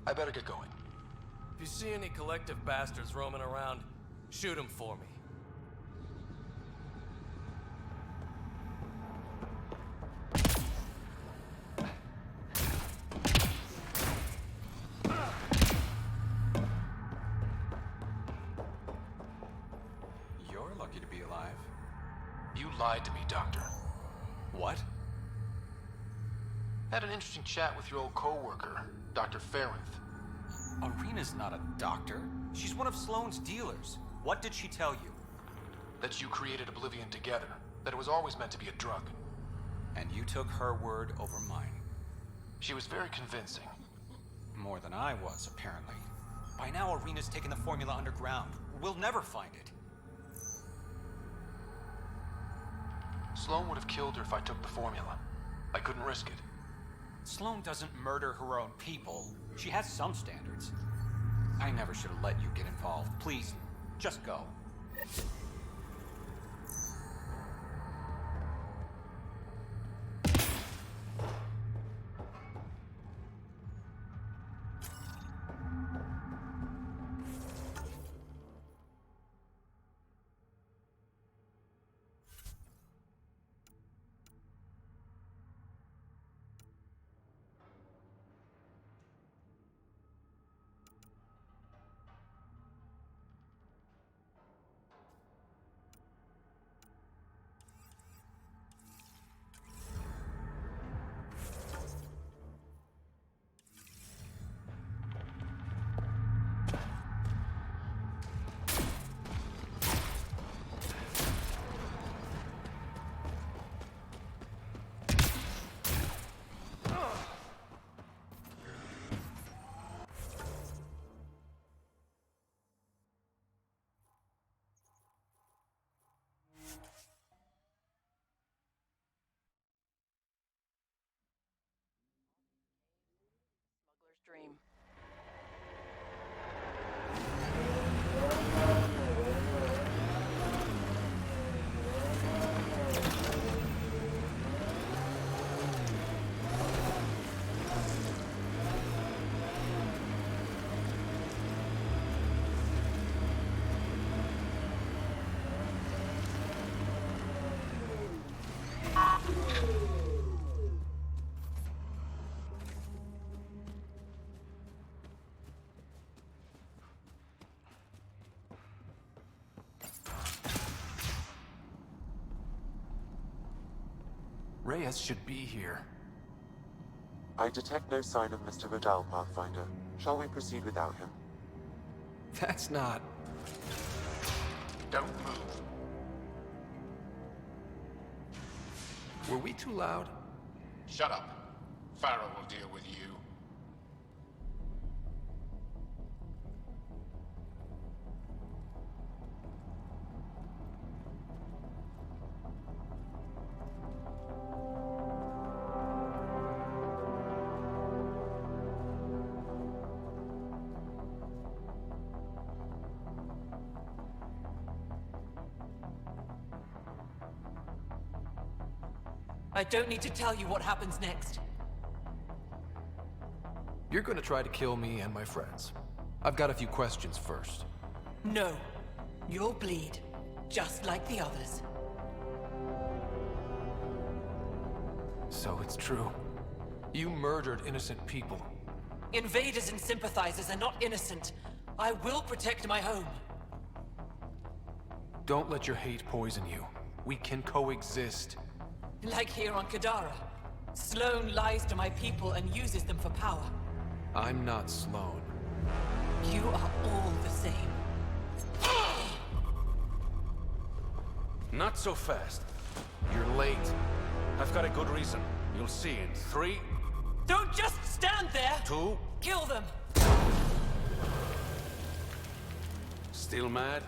I better get going. If you see any Collective bastards roaming around, shoot them for me. You're lucky to be alive. You lied to me, Doctor. What? Had an interesting chat with your old co-worker, Dr. Fairith. Arena's not a doctor. She's one of Sloane's dealers. What did she tell you? That you created Oblivion together. That it was always meant to be a drug. And you took her word over mine. She was very convincing. More than I was, apparently. By now, Arena's taken the formula underground. We'll never find it. Sloane would have killed her if I took the formula. I couldn't risk it. Sloane doesn't murder her own people. She has some standards. I never should have let you get involved. Please, just go. Reyes should be here. I detect no sign of Mr. Rodal, Pathfinder. Shall we proceed without him? That's not... Don't move. Were we too loud? Shut up. Farrell will deal with you. I don't need to tell you what happens next. You're gonna try to kill me and my friends. I've got a few questions first. No. You'll bleed, just like the others. So it's true. You murdered innocent people. Invaders and sympathizers are not innocent. I will protect my home. Don't let your hate poison you. We can coexist. Like here on Kadara. Sloane lies to my people and uses them for power. I'm not Sloane. You are all the same. Not so fast. You're late. I've got a good reason. You'll see in 3... Don't just stand there! 2... Kill them! Still mad?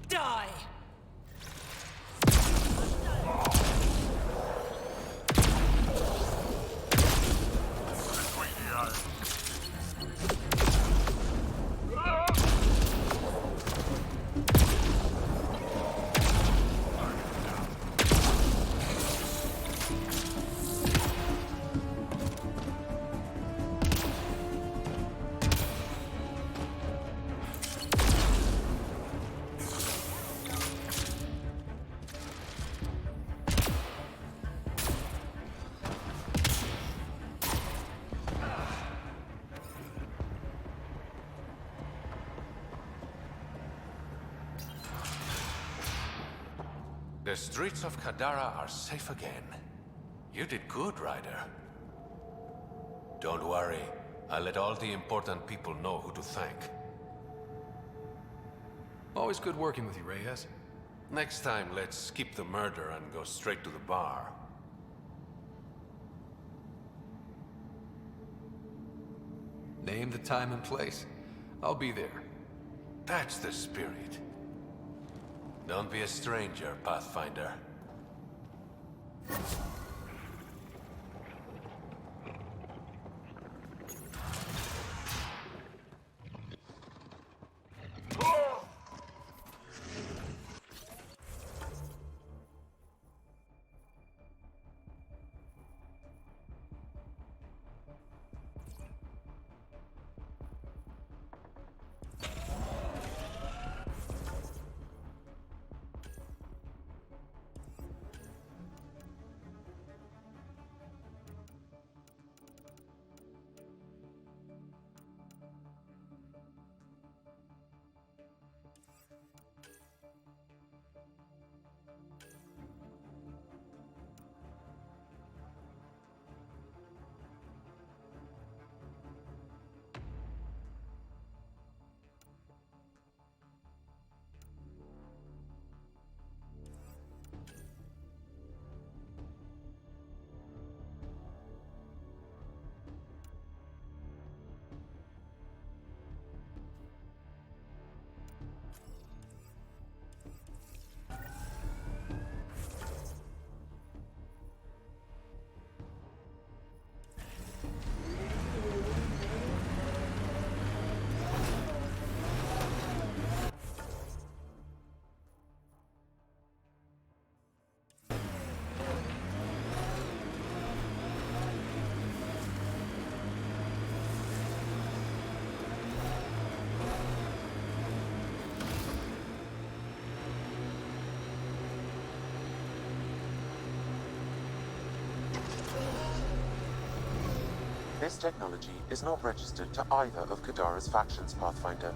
Die! The streets of Kadara are safe again. You did good, Ryder. Don't worry. I'll let all the important people know who to thank. Always good working with you, Reyes. Next time, let's skip the murder and go straight to the bar. Name the time and place. I'll be there. That's the spirit. Don't be a stranger, Pathfinder. This technology is not registered to either of Kadara's factions, Pathfinder.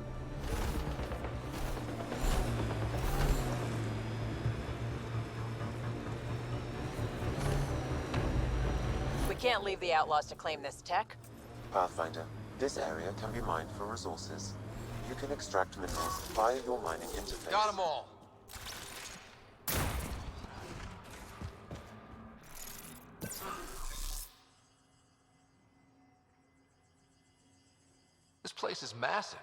can't leave the outlaws to claim this tech. Pathfinder, this area can be mined for resources. You can extract minerals via your mining interface. Got them all. This place is massive.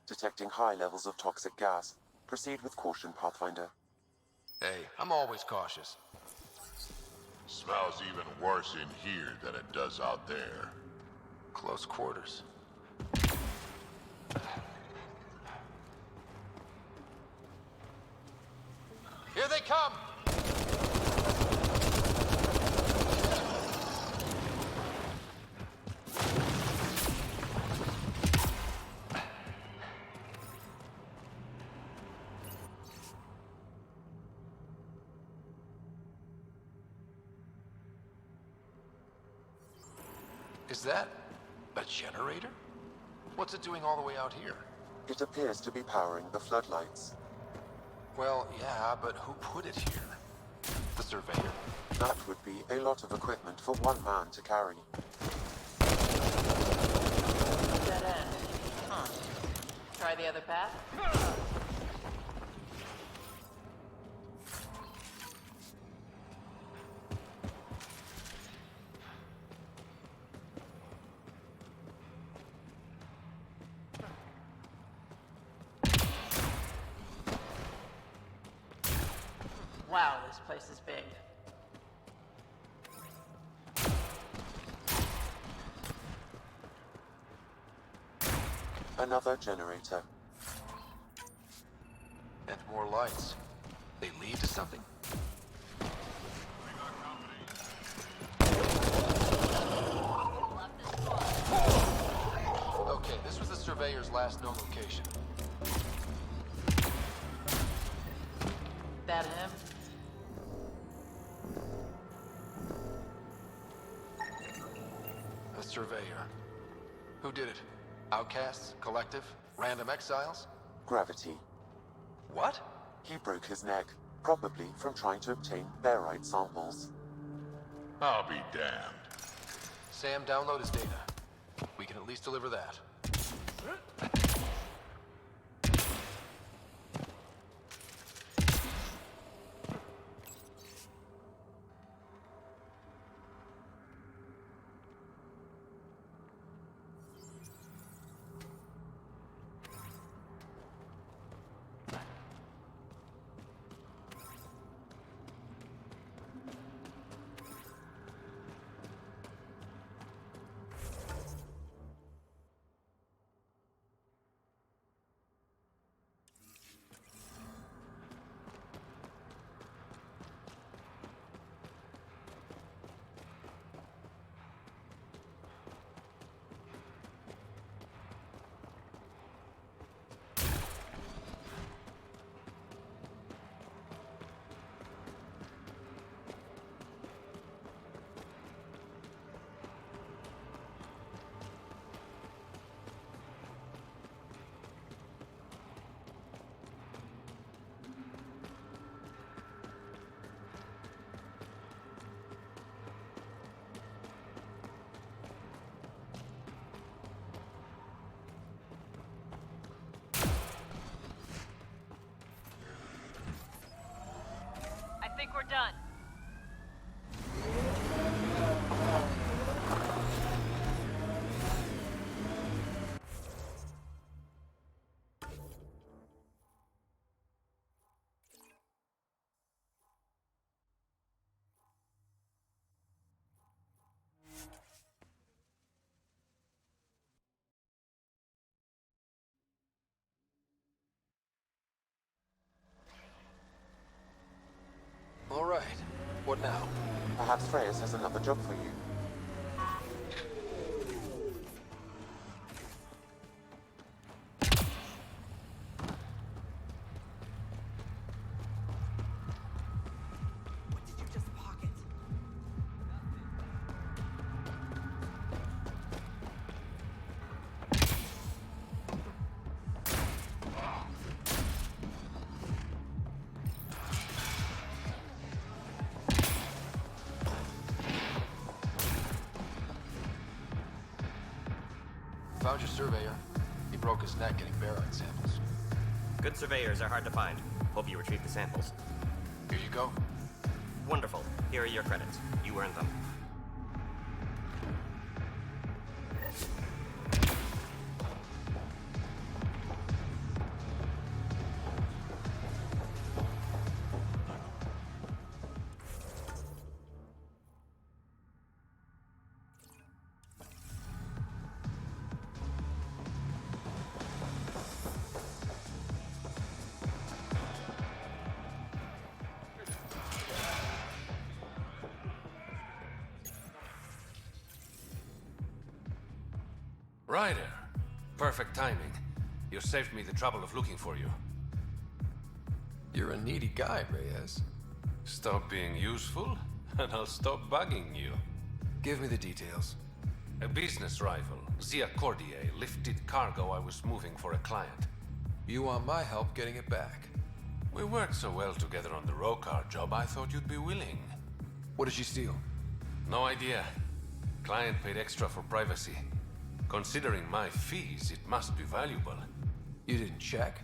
Detecting high levels of toxic gas. Proceed with caution, Pathfinder. Hey, I'm always cautious. Smells even worse in here than it does out there. Close quarters. Here they come! Is that a generator? What's it doing all the way out here? It appears to be powering the floodlights. Well, yeah, but who put it here? The surveyor? That would be a lot of equipment for one man to carry. Dead end. Huh. Try the other path? Wow, this place is big. Another generator. And more lights. They lead to something? Okay, this was the surveyor's last known location. That him? A surveyor. Who did it? Outcasts? Collective? Random exiles? Gravity. What? He broke his neck, probably from trying to obtain barite samples. I'll be damned. Sam, download his data. We can at least deliver that. I think we're done. All right. What now? Perhaps Reyes has another job for you. Found your surveyor. He broke his neck getting barite samples. Good surveyors are hard to find. Hope you retrieved the samples. Here you go. Wonderful. Here are your credits. You earned them. Ryder. Perfect timing. You saved me the trouble of looking for you. You're a needy guy, Reyes. Stop being useful, and I'll stop bugging you. Give me the details. A business rival, Zia Cordier, lifted cargo I was moving for a client. You want my help getting it back? We worked so well together on the Rokar job, I thought you'd be willing. What did she steal? No idea. Client paid extra for privacy. Considering my fees, it must be valuable. You didn't check?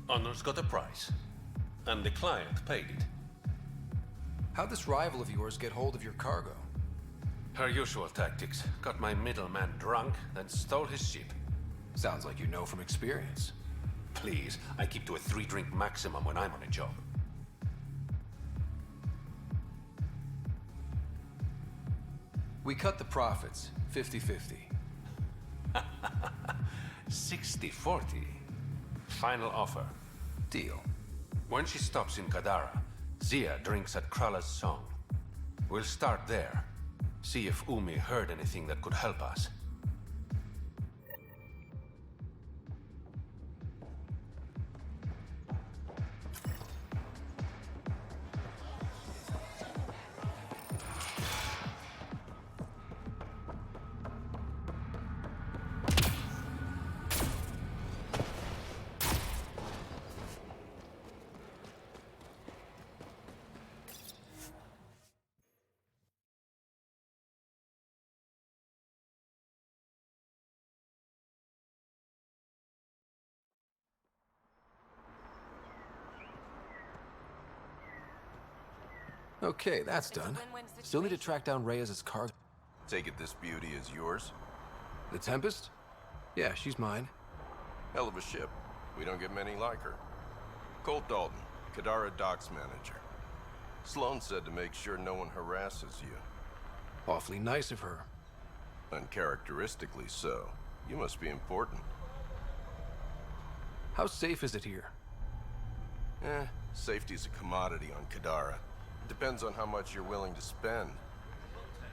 Honor's got a price. And the client paid it. How'd this rival of yours get hold of your cargo? Her usual tactics. Got my middleman drunk, then stole his ship. Sounds like you know from experience. Please, I keep to a 3-drink maximum when I'm on a job. We cut the profits, 50-50. 60-40. Final offer. Deal. When she stops in Kadara, Zia drinks at Krala's song. We'll start there. See if Umi heard anything that could help us. Okay, that's done. Still need to track down Reyes' cargo. Take it this beauty is yours? The Tempest? Yeah, she's mine. Hell of a ship. We don't get many like her. Colt Dalton, Kadara Docks Manager. Sloan said to make sure no one harasses you. Awfully nice of her. Uncharacteristically so. You must be important. How safe is it here? Safety's a commodity on Kadara. It depends on how much you're willing to spend.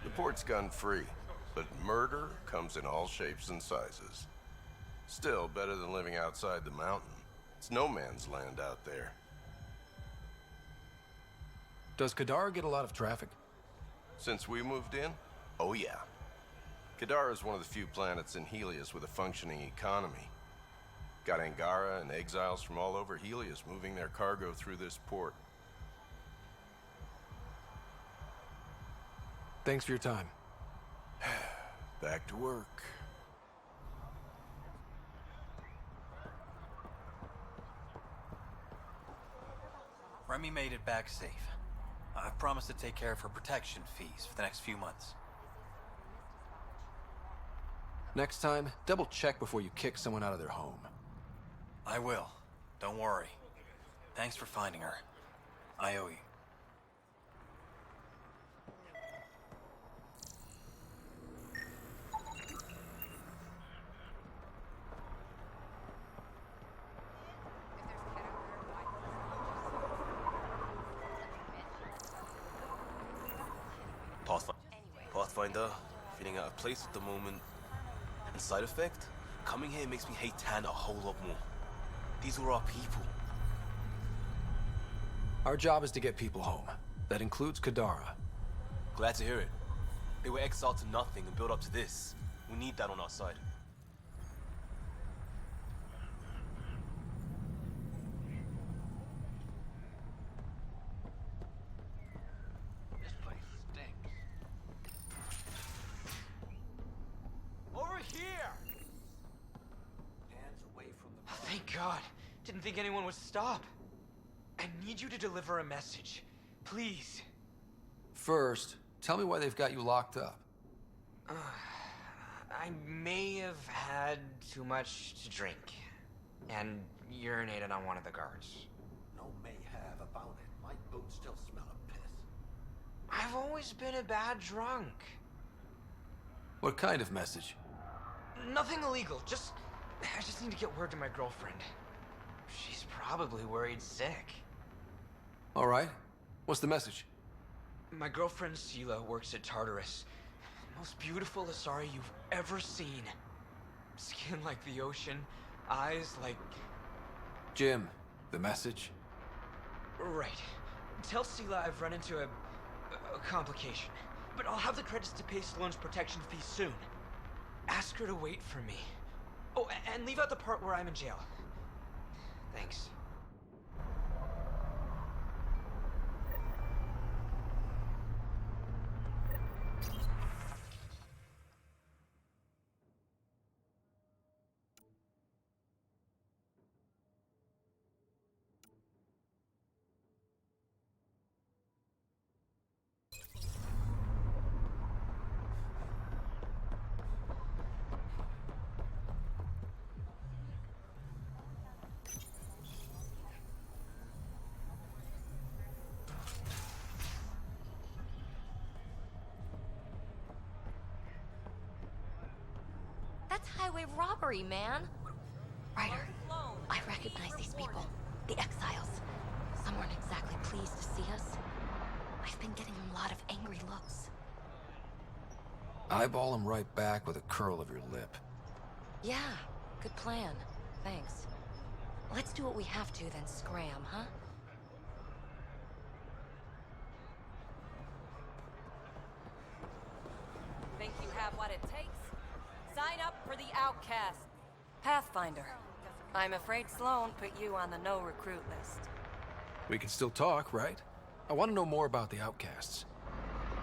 The port's gun-free, but murder comes in all shapes and sizes. Still, better than living outside the mountain. It's no man's land out there. Does Kadara get a lot of traffic? Since we moved in? Oh yeah. Kadara is one of the few planets in Helios with a functioning economy. Got Angara and exiles from all over Helios moving their cargo through this port. Thanks for your time. Back to work. Remy made it back safe. I've promised to take care of her protection fees for the next few months. Next time, double check before you kick someone out of their home. I will. Don't worry. Thanks for finding her. I owe you. Pathfinder, feeling out of place at the moment. And side effect, coming here makes me hate Tan a whole lot more. These are our people. Our job is to get people home. That includes Kadara. Glad to hear it. They were exiled to nothing and built up to this. We need that on our side. This place stinks. Over here! didn't think anyone would stop. I need you to deliver a message. Please. First, tell me why they've got you locked up. I may have had too much to drink. And urinated on one of the guards. No may have about it. My boots still smell of piss. I've always been a bad drunk. What kind of message? Nothing illegal, I just need to get word to my girlfriend. She's probably worried sick. All right. What's the message? My girlfriend Sela works at Tartarus. Most beautiful Asari you've ever seen. Skin like the ocean, eyes like... Jim, the message? Right. Tell Sela I've run into a complication. But I'll have the credits to pay Sloane's protection fee soon. Ask her to wait for me. Oh, and leave out the part where I'm in jail. Thanks. That's highway robbery, man. Ryder, I recognize these people. The exiles. Some weren't exactly pleased to see us. I've been getting a lot of angry looks. Eyeball him right back with a curl of your lip. Yeah, good plan. Thanks. Let's do what we have to, then scram, huh? Think you have what it takes? Sign up for the Outcast. Pathfinder. I'm afraid Sloan put you on the no-recruit list. We can still talk, right? I want to know more about the outcasts.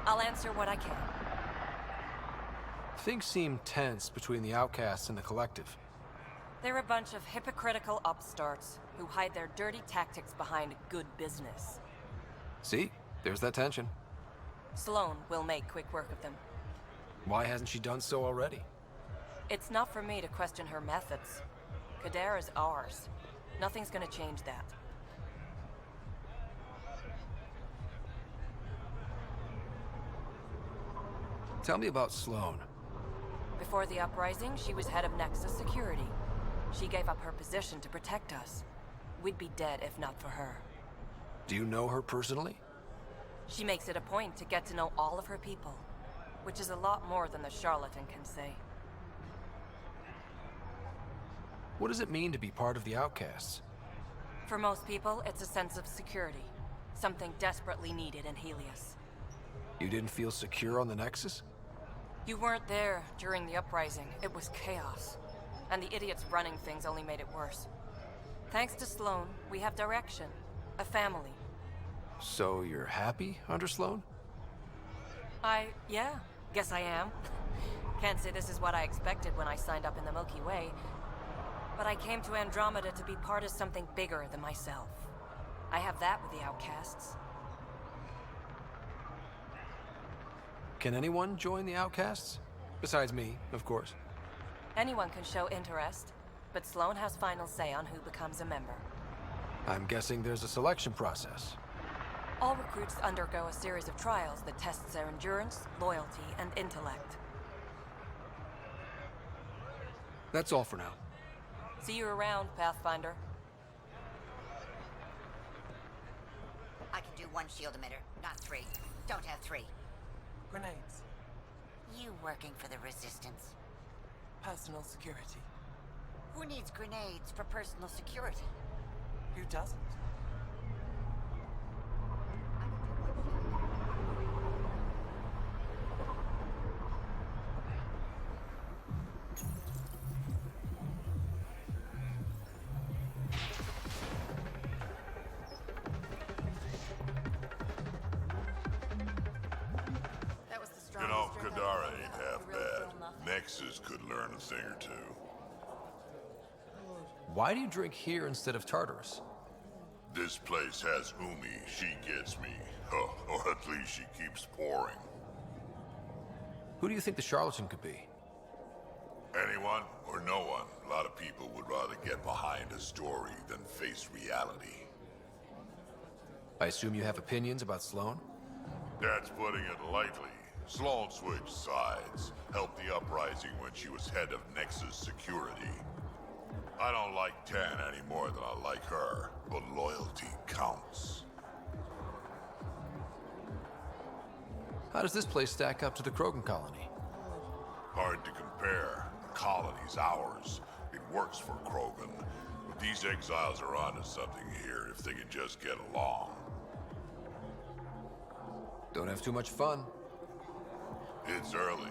I'll answer what I can. Things seem tense between the outcasts and the collective. They're a bunch of hypocritical upstarts who hide their dirty tactics behind good business. See? There's that tension. Sloan will make quick work of them. Why hasn't she done so already? It's not for me to question her methods. Kadara's ours. Nothing's gonna change that. Tell me about Sloan. Before the uprising, she was head of Nexus Security. She gave up her position to protect us. We'd be dead if not for her. Do you know her personally? She makes it a point to get to know all of her people, which is a lot more than the charlatan can say. What does it mean to be part of the outcasts? For most people, it's a sense of security. Something desperately needed in Helios. You didn't feel secure on the Nexus? You weren't there during the uprising. It was chaos. And the idiots running things only made it worse. Thanks to Sloan, we have direction. A family. So you're happy under Sloan? Yeah, guess I am. Can't say this is what I expected when I signed up in the Milky Way. But I came to Andromeda to be part of something bigger than myself. I have that with the outcasts. Can anyone join the outcasts? Besides me, of course. Anyone can show interest, but Sloan has final say on who becomes a member. I'm guessing there's a selection process. All recruits undergo a series of trials that tests their endurance, loyalty, and intellect. That's all for now. See you around, Pathfinder. I can do one shield emitter, not three. Don't have three. Grenades. You working for the Resistance? Personal security. Who needs grenades for personal security? Who doesn't? You know, Kadara ain't half bad. Nexus could learn a thing or two. why do you drink here instead of Tartarus? This place has Umi. She gets me. Or at least she keeps pouring. Who do you think the charlatan could be? Anyone or no one. A lot of people would rather get behind a story than face reality. I assume you have opinions about Sloan? That's putting it lightly. Sloan switched sides, helped the uprising when she was head of Nexus Security. I don't like Tan any more than I like her, but loyalty counts. How does this place stack up to the Kraken colony? Hard to compare. The colony's ours. It works for Kraken. But these exiles are onto something here if they can just get along. Don't have too much fun. It's early.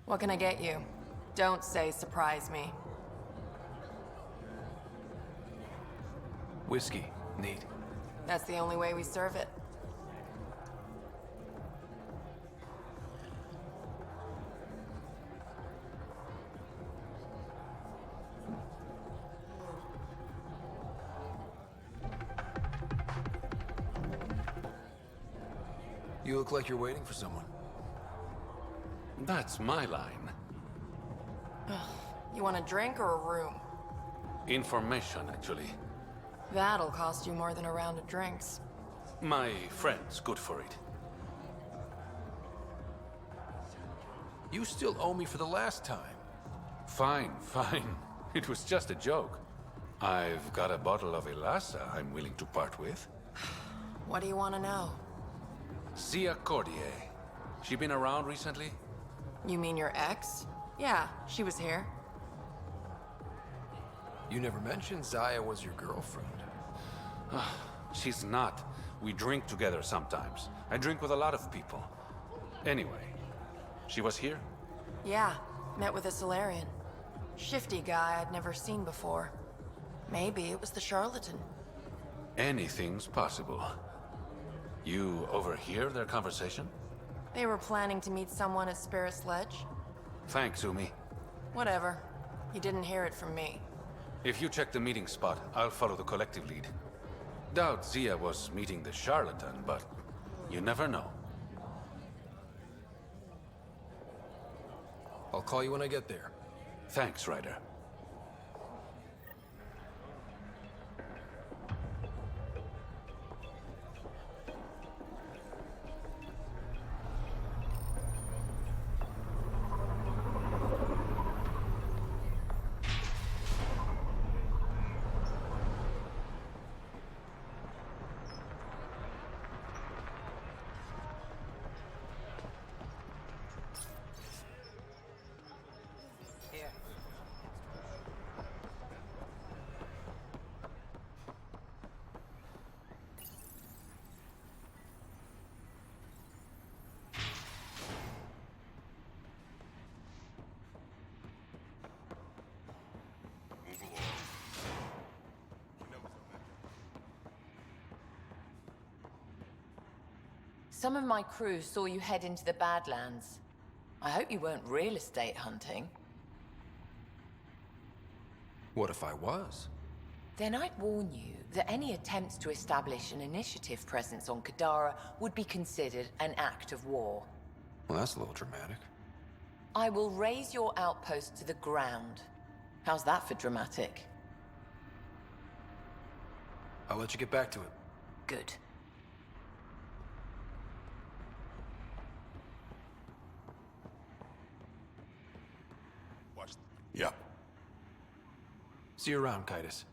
What can I get you? Don't say surprise me. Whiskey. Neat. That's the only way we serve it. You look like you're waiting for someone. That's my line. You want a drink or a room? Information, actually. That'll cost you more than a round of drinks. My friend's good for it. You still owe me for the last time. Fine, fine. It was just a joke. I've got a bottle of Elasa I'm willing to part with. What do you want to know? Zia Cordier. She been around recently? You mean your ex? Yeah, she was here. You never mentioned Zaya was your girlfriend. She's not. We drink together sometimes. I drink with a lot of people. Anyway, she was here? Yeah, met with a Solarian. Shifty guy I'd never seen before. Maybe it was the charlatan. Anything's possible. You overhear their conversation? They were planning to meet someone at Spirit's Ledge. Thanks, Umi. Whatever. You didn't hear it from me. If you check the meeting spot, I'll follow the collective lead. Doubt Zia was meeting the charlatan, but you never know. I'll call you when I get there. Thanks, Ryder. Some of my crew saw you head into the Badlands. I hope you weren't real estate hunting. What if I was? Then I'd warn you that any attempts to establish an initiative presence on Kadara would be considered an act of war. Well, that's a little dramatic. I will raise your outpost to the ground. How's that for dramatic? I'll let you get back to it. Good. Yeah. See you around, Kitus.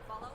Follow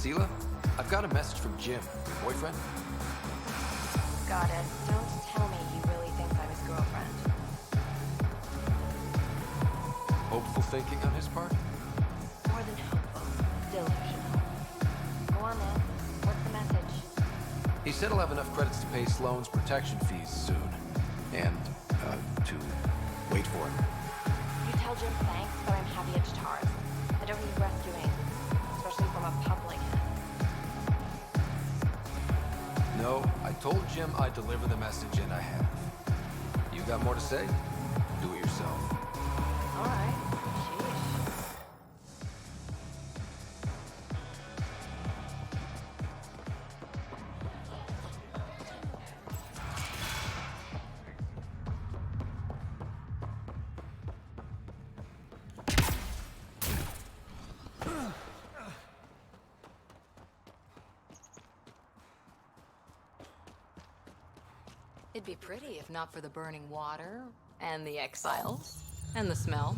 Sela, I've got a message from Jim. Boyfriend? Got it. Don't tell me he really thinks I'm his girlfriend. Hopeful thinking on his part? More than hopeful. Delusional. Go on then. What's the message? He said he'll have enough credits to pay Sloane's protection fees soon. And, to wait for him. You tell Jim thanks, but I'm happy at Taurus. I don't need rescuing. Especially from a pup like him. No, I told Jim I'd deliver the message, and I have. You got more to say? Do it yourself. All right. Sheesh. It'd be pretty if not for the burning water, and the exiles, and the smell.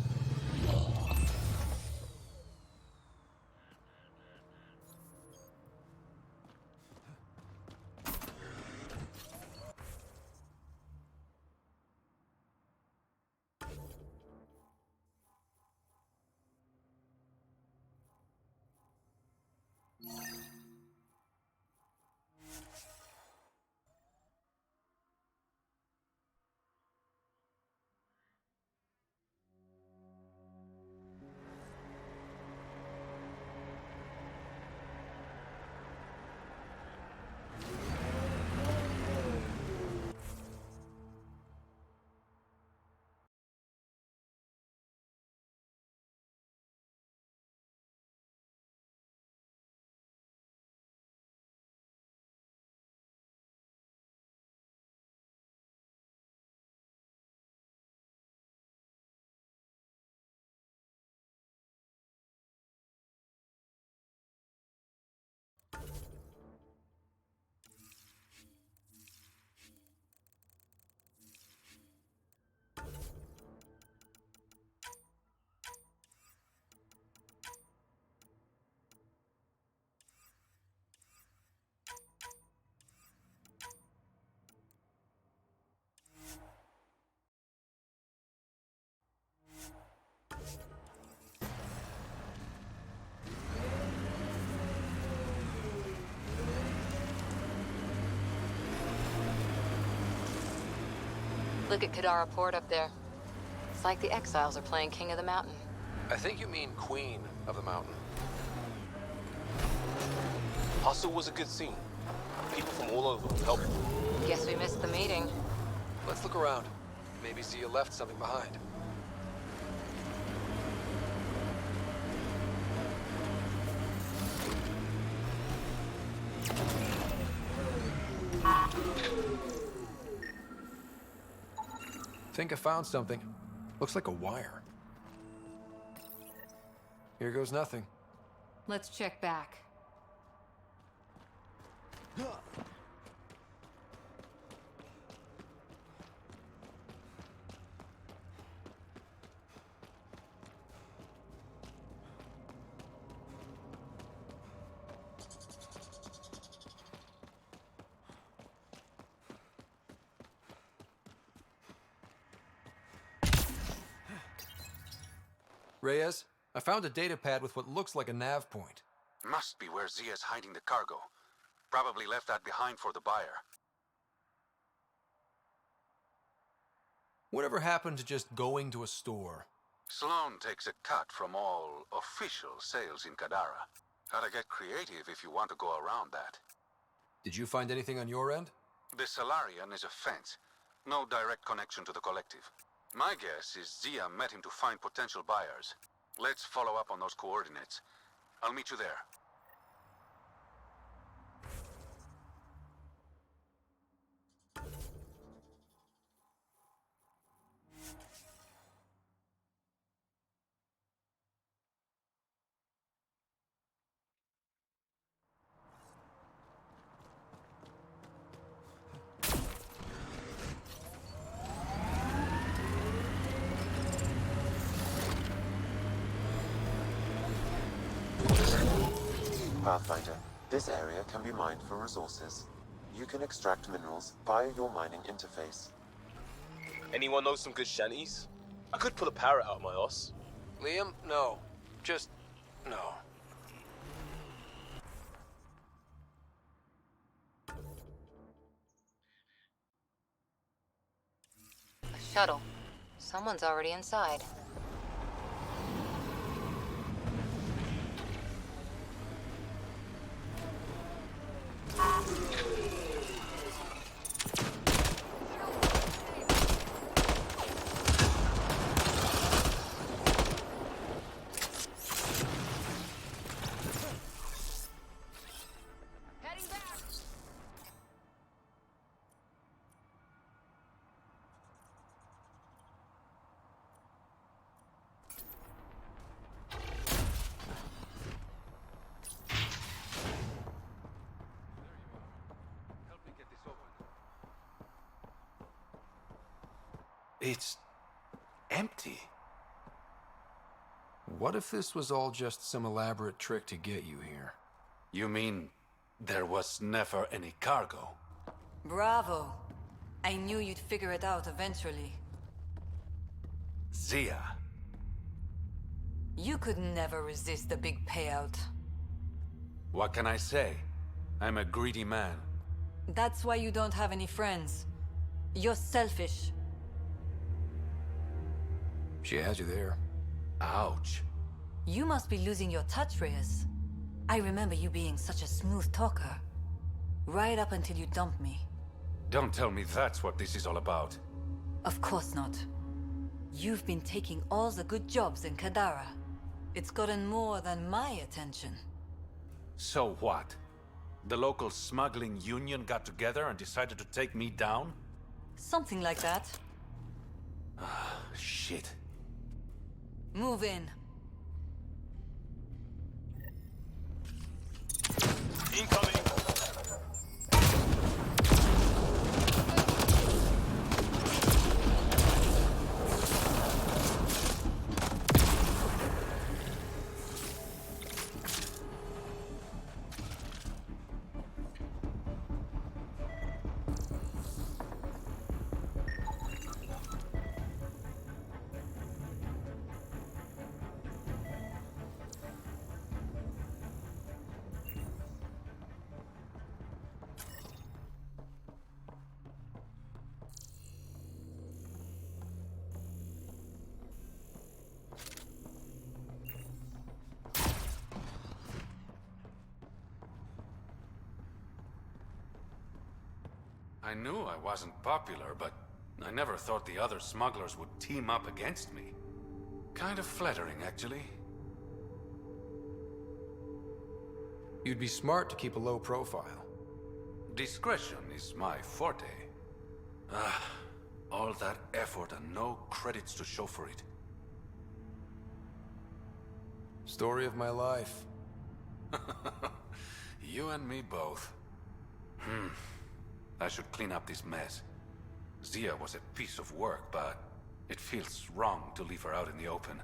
Look at Kadara Port up there. It's like the exiles are playing King of the Mountain. I think you mean Queen of the Mountain. Hustle was a good scene. People from all over helped. Guess we missed the meeting. Let's look around. Maybe Zia left something behind. Think I found something. Looks like a wire. Here goes nothing. Let's check back. Reyes, I found a data pad with what looks like a nav point. Must be where Zia's hiding the cargo. Probably left that behind for the buyer. Whatever happened to just going to a store? Sloane takes a cut from all official sales in Kadara. Gotta get creative if you want to go around that. Did you find anything on your end? The Salarian is a fence. No direct connection to the collective. My guess is Zia met him to find potential buyers. Let's follow up on those coordinates. I'll meet you there. Pathfinder, this area can be mined for resources. You can extract minerals via your mining interface. Anyone know some good shanties? I could pull a parrot out of my ass. Liam, no. Just no. A shuttle. Someone's already inside. It's empty. What if this was all just some elaborate trick to get you here? You mean there was never any cargo? Bravo. I knew you'd figure it out eventually. Zia. You could never resist the big payout. What can I say? I'm a greedy man. That's why you don't have any friends. You're selfish. She has you there. Ouch. You must be losing your touch, Reyes. I remember you being such a smooth talker. Right up until you dumped me. Don't tell me that's what this is all about. Of course not. You've been taking all the good jobs in Kadara. It's gotten more than my attention. So what? The local smuggling union got together and decided to take me down? Something like that. Shit. Move in. Incoming! I knew I wasn't popular, but I never thought the other smugglers would team up against me. Kind of flattering, actually. You'd be smart to keep a low profile. Discretion is my forte. All that effort and no credits to show for it. Story of my life. You and me both. I should clean up this mess. Zia was a piece of work, but it feels wrong to leave her out in the open.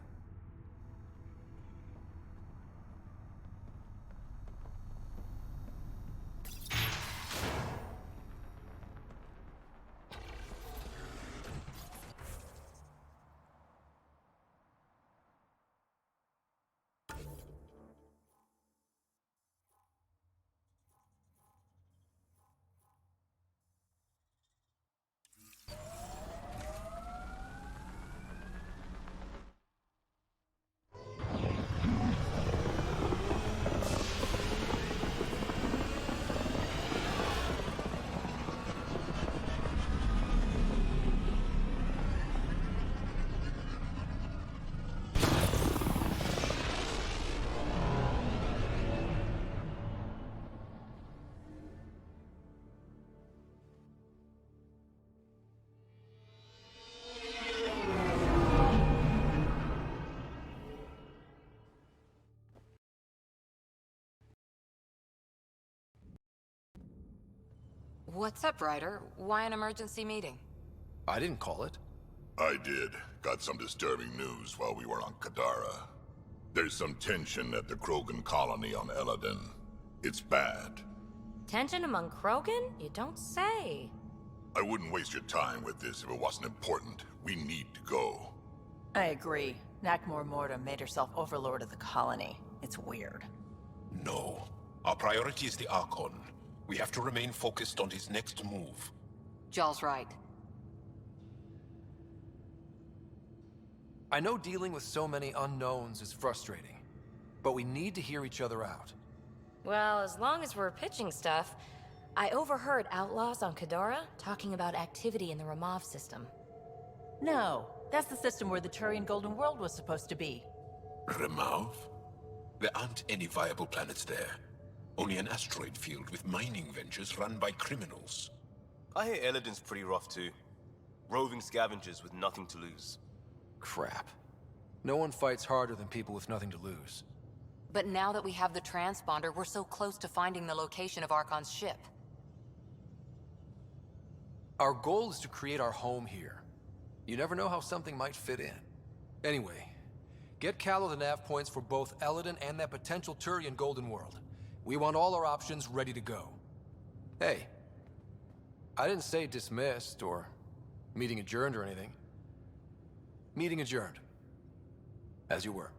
What's up, Ryder? Why an emergency meeting? I didn't call it. I did. Got some disturbing news while we were on Kadara. There's some tension at the Krogan colony on Eladin. It's bad. Tension among Krogan? You don't say. I wouldn't waste your time with this if it wasn't important. We need to go. I agree. Nakmor Morta made herself overlord of the colony. It's weird. No. Our priority is the Archon. We have to remain focused on his next move. Jall's right. I know dealing with so many unknowns is frustrating, but we need to hear each other out. Well, as long as we're pitching stuff, I overheard outlaws on Kadara talking about activity in the Ramov system. No, that's the system where the Turian Golden World was supposed to be. Remov? There aren't any viable planets there. Only an asteroid field with mining ventures run by criminals. I hear Elodin's pretty rough too. Roving scavengers with nothing to lose. Crap. No one fights harder than people with nothing to lose. But now that we have the transponder, we're so close to finding the location of Archon's ship. Our goal is to create our home here. You never know how something might fit in. Anyway, get Callow the nav points for both Elodin and that potential Turian Golden World. We want all our options ready to go. Hey, I didn't say dismissed or meeting adjourned or anything. Meeting adjourned. As you were.